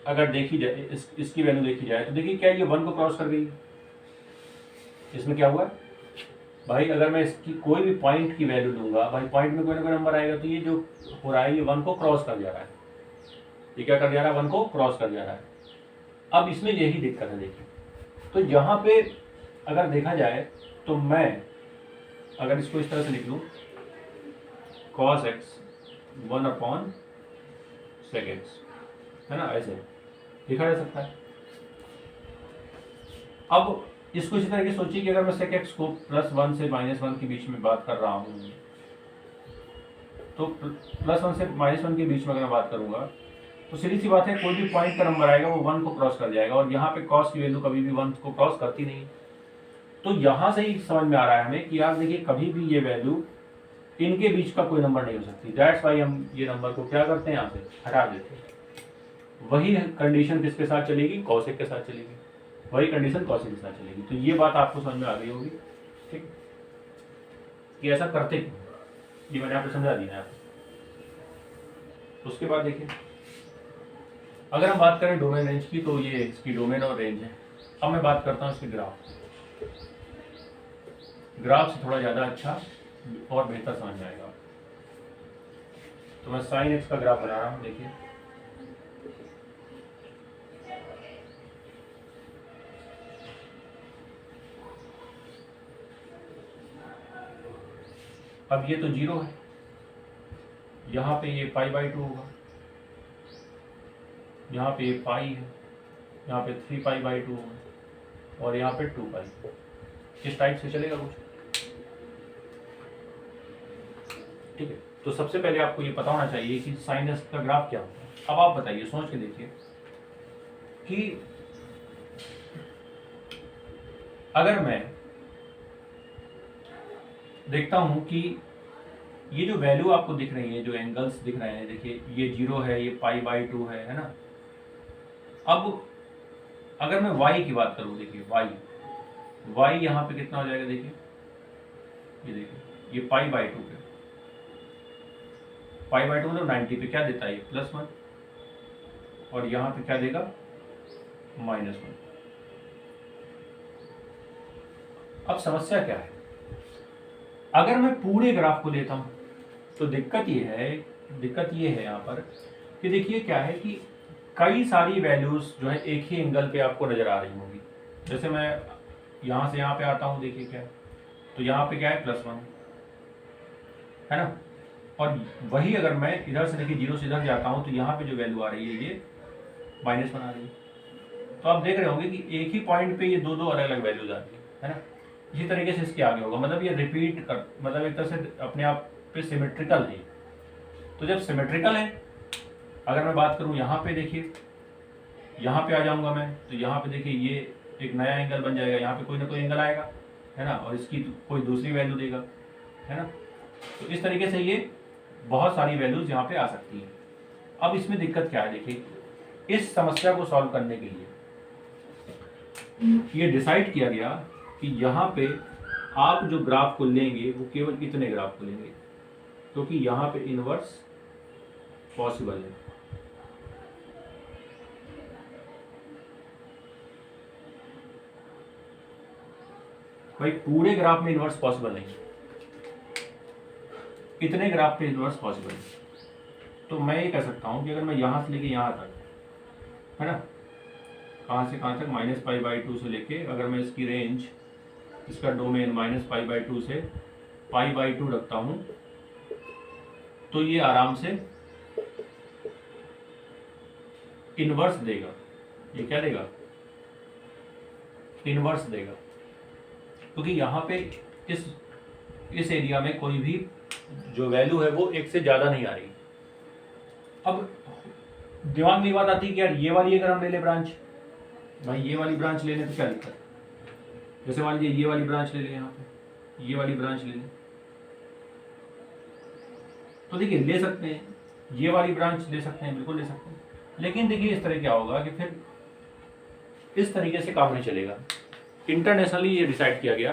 [SPEAKER 1] अगर देखी जाए, इसकी वैल्यू देखी जाए तो देखिए क्या ये 1 को क्रॉस कर गई, इसमें क्या हुआ भाई, अगर मैं इसकी कोई भी पॉइंट की वैल्यू लूंगा भाई, पॉइंट में कोई ना कोई नंबर आएगा, तो ये जो हो रहा है ये 1 को क्रॉस कर जा रहा है, ये क्या कर जा रहा है, 1 को क्रॉस कर जा रहा है। अब इसमें यही दिक्कत है, देखिए तो यहाँ पे अगर देखा जाए तो मैं अगर इसको इस तरह से लिख लूँ cos x 1/sec x, है ना, ऐसे लिखा जा सकता है। अब इसको इसी तरह की सोचिए कि अगर मैं sec x को +1 से -1 के बीच में बात कर रहा हूँ, तो +1 से -1 के बीच में अगर मैं बात करूंगा तो सीधी सी बात है, कोई भी पॉइंट का नंबर आएगा वो 1 को क्रॉस कर जाएगा, और यहाँ पे कॉस की वैल्यू कभी भी 1 को क्रॉस करती नहीं। तो यहाँ से ही समझ में आ रहा है हमें कि यार देखिए, कभी भी ये वैल्यू इनके बीच का कोई नंबर नहीं हो सकती। दैट्स वाई हम ये नंबर को क्या करते हैं, यहाँ से हटा देते हैं। वही कंडीशन किसके साथ चलेगी, कॉसेक के साथ चलेगी, वही कंडीशन कॉसेक के साथ चलेगी। तो ये बात आपको समझ में आ गई होगी, ठीक, कि ऐसा करते क्यों, ये मैंने आपको समझा दिया है। उसके बाद देखिए, अगर हम बात करें डोमेन रेंज की, तो ये इसकी डोमेन और रेंज है। अब मैं बात करता हूँ इसके ग्राफ से थोड़ा ज़्यादा अच्छा और बेहतर समझ में आएगा। तो मैं sin x का ग्राफ बना रहा हूँ, देखिए अब ये तो 0 है, यहाँ पे ये π/2 होगा, यहाँ पे ये पाई है, यहाँ पे 3π/2 होगा, और यहाँ पे 2π। इस टाइप से चलेगा कुछ, ठीक है। तो सबसे पहले आपको ये पता होना चाहिए कि sin x का ग्राफ क्या होता है। अब आप बताइए, सोच के देखिए कि अगर मैं देखता हूं कि ये जो वैल्यू आपको दिख रही है, जो एंगल्स दिख रहे हैं, देखिए ये 0 है, ये π/2 है ना। अब अगर मैं y की बात करूं, देखिए y यहाँ पे कितना हो जाएगा, देखिए ये देखिए, ये π/2 पे, π/2 मतलब 90 पे क्या देता है, ये +1, और यहाँ पे क्या देगा, -1। अब समस्या क्या है, अगर मैं पूरे ग्राफ को लेता हूँ तो दिक्कत ये है यहाँ पर कि देखिए क्या है कि कई सारी वैल्यूज जो है एक ही एंगल पे आपको नजर आ रही होंगी। जैसे मैं यहाँ से यहाँ पे आता हूँ, देखिए क्या, तो यहाँ पे क्या है, +1 है ना। और वही अगर मैं इधर से देखिए 0 से इधर जाता हूँ, तो यहाँ पे जो वैल्यू आ रही है ये -1 आ रही है। तो आप देख रहे होंगे कि एक ही पॉइंट पे ये दो अलग अलग वैल्यूज आ रही है ना। इसी तरीके से इसके आगे होगा, मतलब ये रिपीट कर, मतलब एक तरह से अपने आप पे सिमेट्रिकल है। तो जब सिमेट्रिकल है, अगर मैं बात करूं यहाँ पे, देखिए यहाँ पे आ जाऊंगा मैं, तो यहाँ पे देखिए ये एक नया एंगल बन जाएगा, यहाँ पे कोई ना कोई एंगल आएगा, है ना, और इसकी कोई दूसरी वैल्यू देगा, है ना। तो इस तरीके से ये बहुत सारी वैल्यूज यहाँ पे आ सकती है। अब इसमें दिक्कत क्या है, देखिए इस समस्या को सॉल्व करने के लिए ये डिसाइड किया गया कि यहाँ पे आप जो ग्राफ को लेंगे वो केवल इतने ग्राफ को लेंगे, क्योंकि यहाँ पे इनवर्स पॉसिबल है। भाई पूरे ग्राफ में इनवर्स पॉसिबल नहीं, इतने ग्राफ पे इनवर्स पॉसिबल है। तो मैं ये कह सकता हूँ कि अगर मैं यहाँ से लेके यहाँ तक, है ना, कहाँ से कहाँ तक, -π/2 से लेके, अगर मैं इसकी रेंज, इसका डोमेन -π/2 से π/2 रखता हूँ, तो ये आराम से इनवर्स देगा। ये क्या देगा, इनवर्स देगा, क्योंकि यहाँ पे इस एरिया में कोई भी जो वैल्यू है वो एक से ज़्यादा नहीं आ रही। अब दिमाग में ये बात आती है कि यार ये वाली अगर हम ले ले ब्रांच, भाई ये वाली ब्रांच लेने तो क्या दिक्कत है। जैसे मान लीजिए ये वाली ब्रांच ले लें, यहाँ पे ये वाली ब्रांच ले लें, तो देखिए ले सकते हैं, ये वाली ब्रांच ले सकते हैं, बिल्कुल ले सकते हैं। लेकिन देखिए इस तरह क्या होगा कि फिर इस तरीके से काम नहीं चलेगा। इंटरनेशनली ये डिसाइड किया गया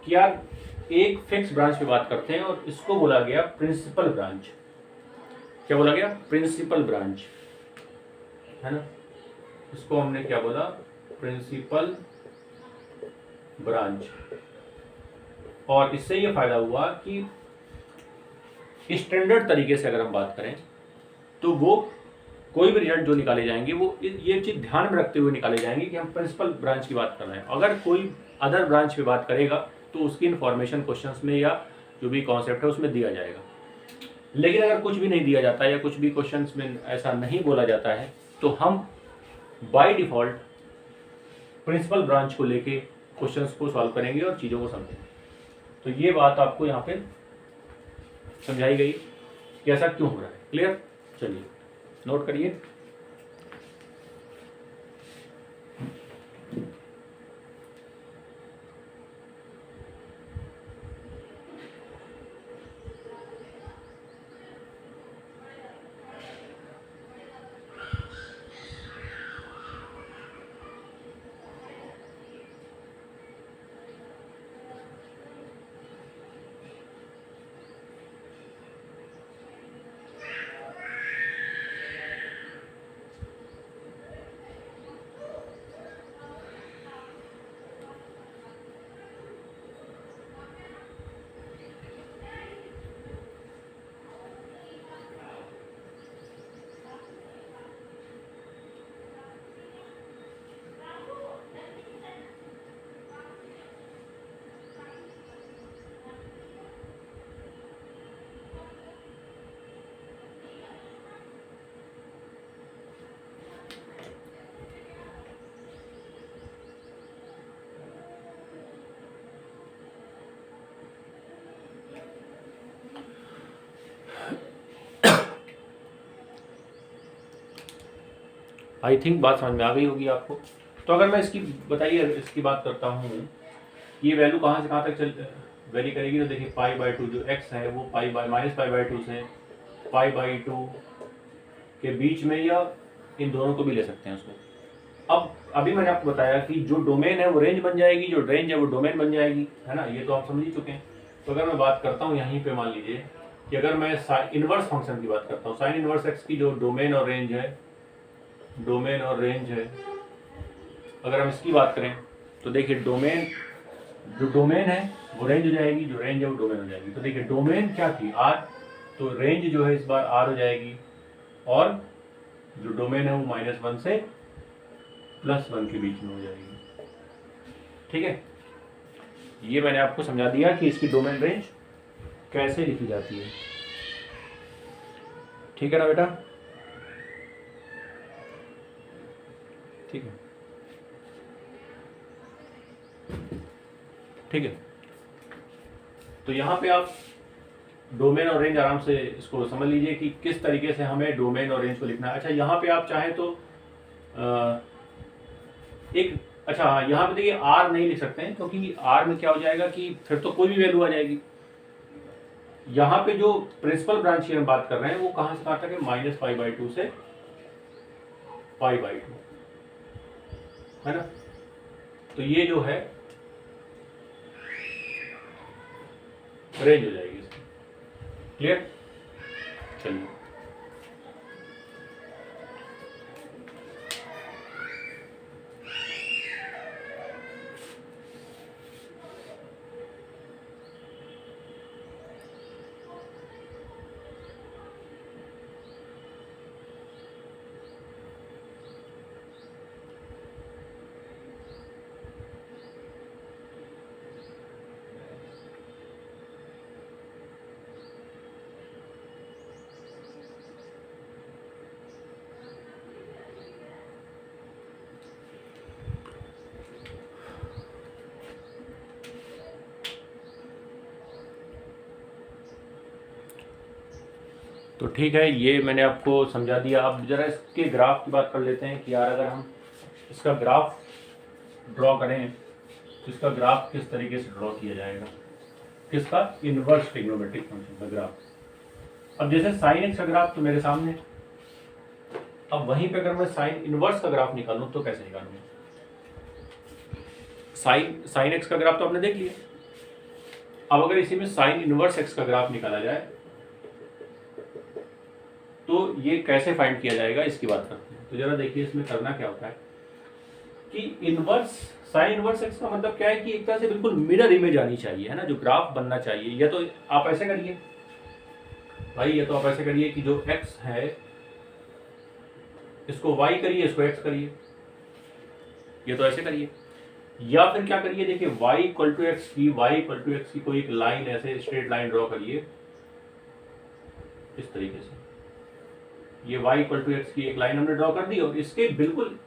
[SPEAKER 1] कि यार एक फिक्स ब्रांच पे बात करते हैं, और इसको बोला गया प्रिंसिपल ब्रांच। क्या बोला गया, प्रिंसिपल ब्रांच, है ना। इसको हमने क्या बोला, प्रिंसिपल ब्रांच। और इससे ये फायदा हुआ कि स्टैंडर्ड तरीके से अगर हम बात करें तो वो कोई भी रिजल्ट जो निकाले जाएंगे वो ये चीज़ ध्यान में रखते हुए निकाले जाएंगे कि हम प्रिंसिपल ब्रांच की बात कर रहे हैं। अगर कोई अदर ब्रांच पे बात करेगा तो उसकी इन्फॉर्मेशन क्वेश्चंस में या जो भी कॉन्सेप्ट है उसमें दिया जाएगा। लेकिन अगर कुछ भी नहीं दिया जाता या कुछ भी क्वेश्चंस में ऐसा नहीं बोला जाता है तो हम बाय डिफ़ॉल्ट प्रिंसिपल ब्रांच को लेके क्वेश्चंस को सॉल्व करेंगे और चीज़ों को समझेंगे। तो ये बात आपको यहाँ पे समझाई गई कि ऐसा क्यों हो रहा है। क्लियर? चलिए नोट करिए। आई थिंक बात समझ में आ गई होगी आपको। तो अगर मैं इसकी बताइए इसकी बात करता हूँ, ये वैल्यू कहाँ से कहाँ तक चल वेरी करेगी, तो देखिए π/2 जो x है वो -π/2 से π/2 के बीच में, या इन दोनों को भी ले सकते हैं उसको। अब अभी मैंने आपको बताया कि जो डोमेन है वो रेंज बन जाएगी, जो रेंज है वो डोमेन बन जाएगी, है ना, ये तो आप समझ ही चुके हैं। तो अगर मैं बात करता हूँ यहीं पे, मान लीजिए कि अगर मैं इनवर्स फंक्शन की बात करता हूँ, साइन इनवर्स x की जो डोमेन और रेंज है, अगर हम इसकी बात करें तो देखिए डोमेन, जो डोमेन है वो रेंज हो जाएगी, जो रेंज है वो डोमेन हो जाएगी। तो देखिए डोमेन क्या थी r, तो रेंज जो है इस बार r हो जाएगी, और जो डोमेन है वो -1 से +1 के बीच में हो जाएगी। ठीक है, ये मैंने आपको समझा दिया कि इसकी डोमेन रेंज कैसे लिखी जाती है। ठीक है ना बेटा? ठीक है, ठीक है। तो यहाँ पे आप डोमेन और रेंज आराम से इसको समझ लीजिए कि किस तरीके से हमें डोमेन और रेंज को लिखना है। अच्छा, यहाँ पे आप चाहें तो अच्छा हाँ, यहाँ पे देखिए r नहीं लिख सकते हैं, क्योंकि r में क्या हो जाएगा कि फिर तो कोई भी वैल्यू आ जाएगी। यहाँ पे जो प्रिंसिपल ब्रांच की हम बात कर रहे हैं वो कहाँ से कहाँ तक है, -π/2 से π/2, है ना। तो ये जो है रेंज हो जाएगी इसकी। क्लियर? चलिए तो ठीक है, ये मैंने आपको समझा दिया। अब जरा इसके ग्राफ की बात कर लेते हैं कि यार अगर हम इसका ग्राफ ड्रॉ करें तो इसका ग्राफ किस तरीके से ड्रॉ किया जाएगा, किसका, इनवर्स ट्रिग्नोमेट्रिक फंक्शन का ग्राफ। अब जैसे साइन एक्स का ग्राफ तो मेरे सामने, अब वहीं पे अगर मैं साइन इनवर्स का ग्राफ निकालूं तो कैसे निकालूंगा। साइन एक्स का ग्राफ तो आपने देख लिया, अब अगर इसी में साइन इनवर्स एक्स का ग्राफ निकाला जाए तो ये कैसे फाइंड किया जाएगा, इसकी बात करते हैं। तो जरा देखिए इसमें करना क्या होता है कि इनवर्स साइन इनवर्स एक्स का मतलब क्या है कि एक तरह से बिल्कुल मिरर इमेज आनी चाहिए, है ना, जो ग्राफ बनना चाहिए। या तो आप ऐसे करिए भाई, या तो आप ऐसे करिए कि जो x है इसको y करिए, इसको x करिए, ये तो ऐसे करिए। या फिर क्या करिए, देखिए y = x की कोई एक लाइन ऐसे स्ट्रेट लाइन ड्रॉ करिए, इस तरीके से ये y इक्वल टू एक्स की एक लाइन हमने ड्रॉ कर दी और इसके बिल्कुल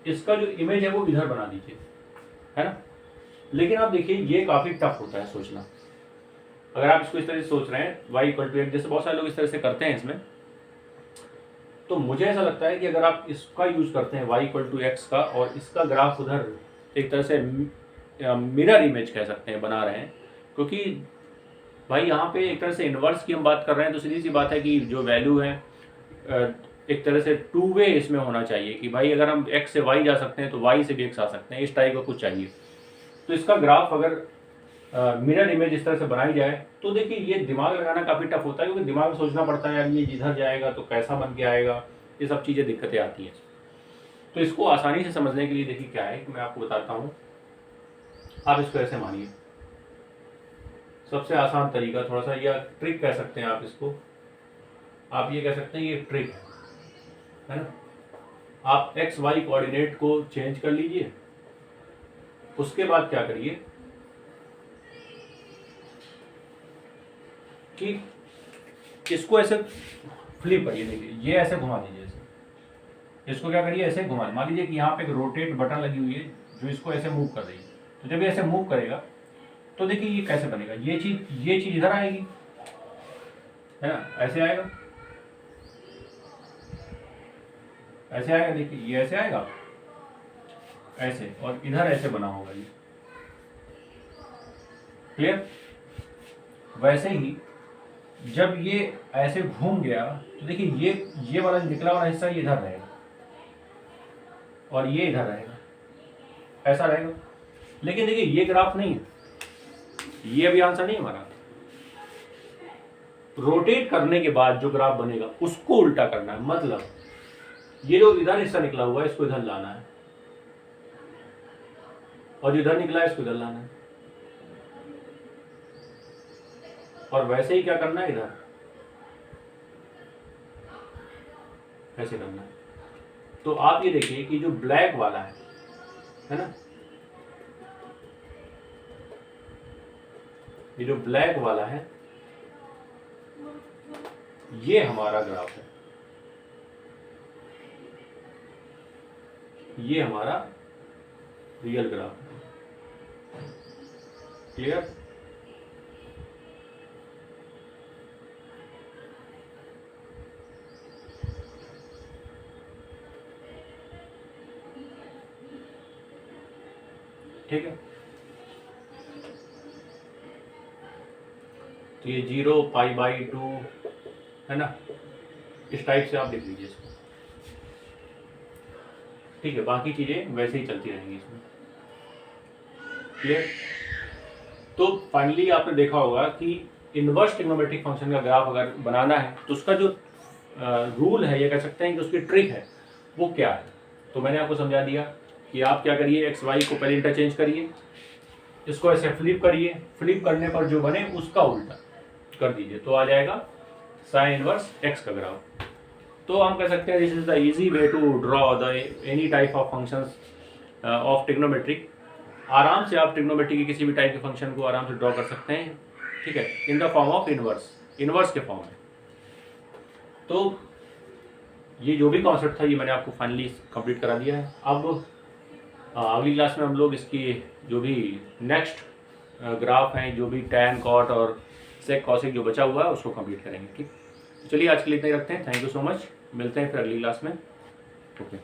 [SPEAKER 1] इसका जो इमेज है वो इधर बना दीजिए, है ना। लेकिन आप देखिए ये काफ़ी टफ होता है सोचना। अगर आप इसको इस तरह से सोच रहे हैं y इक्वल टू एक्स, जैसे बहुत सारे लोग इस तरह से करते हैं इसमें, तो मुझे ऐसा लगता है कि अगर आप इसका यूज़ करते हैं y इक्वल टू एक्स का और इसका ग्राफ उधर एक तरह से मिरर इमेज कह सकते हैं बना रहे हैं, क्योंकि भाई यहाँ पे एक तरह से इन्वर्स की हम बात कर रहे हैं, तो सीधी सी बात है कि जो वैल्यू है एक तरह से टू वे इसमें होना चाहिए कि भाई अगर हम x से y जा सकते हैं तो y से भी x आ सकते हैं, इस टाइप का कुछ चाहिए। तो इसका ग्राफ अगर मिरर इमेज इस तरह से बनाई जाए तो देखिए ये दिमाग लगाना काफ़ी टफ होता है, क्योंकि दिमाग में सोचना पड़ता है यार ये जिधर जाएगा तो कैसा बन के आएगा, ये सब चीज़ें दिक्कतें आती हैं। तो इसको आसानी से समझने के लिए देखिए क्या है कि मैं आपको बताता हूँ। आप इसको ऐसे मानिए, सबसे आसान तरीका थोड़ा सा, या ट्रिक कह सकते हैं आप इसको, आप ये कह सकते हैं ये ट्रिक है ना। आप एक्स वाई कोऑर्डिनेट को चेंज कर लीजिए, उसके बाद क्या करिए कि इसको ऐसे फ्लिप करिए, देखिए ये ऐसे घुमा दीजिए, इसको क्या करिए ऐसे घुमा, मान लीजिए कि यहाँ पे एक रोटेट बटन लगी हुई है जो इसको ऐसे मूव कर रही है। तो जब ये ऐसे मूव करेगा तो देखिए ये कैसे बनेगा, ये चीज इधर आएगी, है ना, ऐसे आएगा, ऐसे आएगा, देखिए ये ऐसे आएगा ऐसे, और इधर ऐसे बना होगा ये, क्लियर। वैसे ही जब ये ऐसे घूम गया तो देखिए ये वाला निकला वाला हिस्सा ये इधर रहेगा और ये इधर रहेगा, ऐसा रहेगा। लेकिन देखिए ये ग्राफ नहीं है, ये अभी आंसर नहीं हमारा। रोटेट करने के बाद जो ग्राफ बनेगा उसको उल्टा करना है, मतलब ये जो इधर हिस्सा निकला हुआ है इसको इधर लाना है और जो इधर निकला है इसको इधर लाना है, और वैसे ही क्या करना है, इधर ऐसे करना है। तो आप ये देखिए कि जो ब्लैक वाला है ना, ये जो ब्लैक वाला है ये हमारा ग्राफ है, ये हमारा रियल ग्राफ है, क्लियर। ठीक है, तो ये 0π/2 है ना, इस टाइप से आप लिख लीजिए इसको, ठीक है। बाकी चीज़ें वैसे ही चलती रहेंगी इसमें, क्लियर। तो फाइनली आपने देखा होगा कि इनवर्स ट्रिग्नोमेट्रिक फंक्शन का ग्राफ अगर बनाना है तो उसका जो रूल है, ये कह सकते हैं कि उसकी ट्रिक है वो क्या है। तो मैंने आपको समझा दिया कि आप क्या करिए, एक्स वाई को पहले इंटरचेंज करिए, इसको ऐसे फ्लिप करिए, फ्लिप करने पर जो बने उसका उल्टा कर दीजिए तो आ जाएगा साइन इनवर्स एक्स का ग्राफ। तो हम कह सकते हैं this is the easy way to draw the any type of functions of trigonometric. आराम से आप ट्रिग्नोमेट्री के किसी भी टाइप के फंक्शन को आराम से ड्रॉ कर सकते हैं, ठीक है, in the form of inverse के फॉर्म में। तो ये जो भी कॉन्सेप्ट था ये मैंने आपको फाइनली कंप्लीट करा दिया है। अब अगली क्लास में हम लोग इसकी जो भी नेक्स्ट ग्राफ हैं, जो भी टैन कॉट और सेक कॉसेक जो बचा हुआ है उसको कंप्लीट करेंगे, ठीक। चलिए आज के लिए इतना ही रखते हैं, थैंक यू सो मच, मिलते हैं फिर अगली क्लास में, ओके।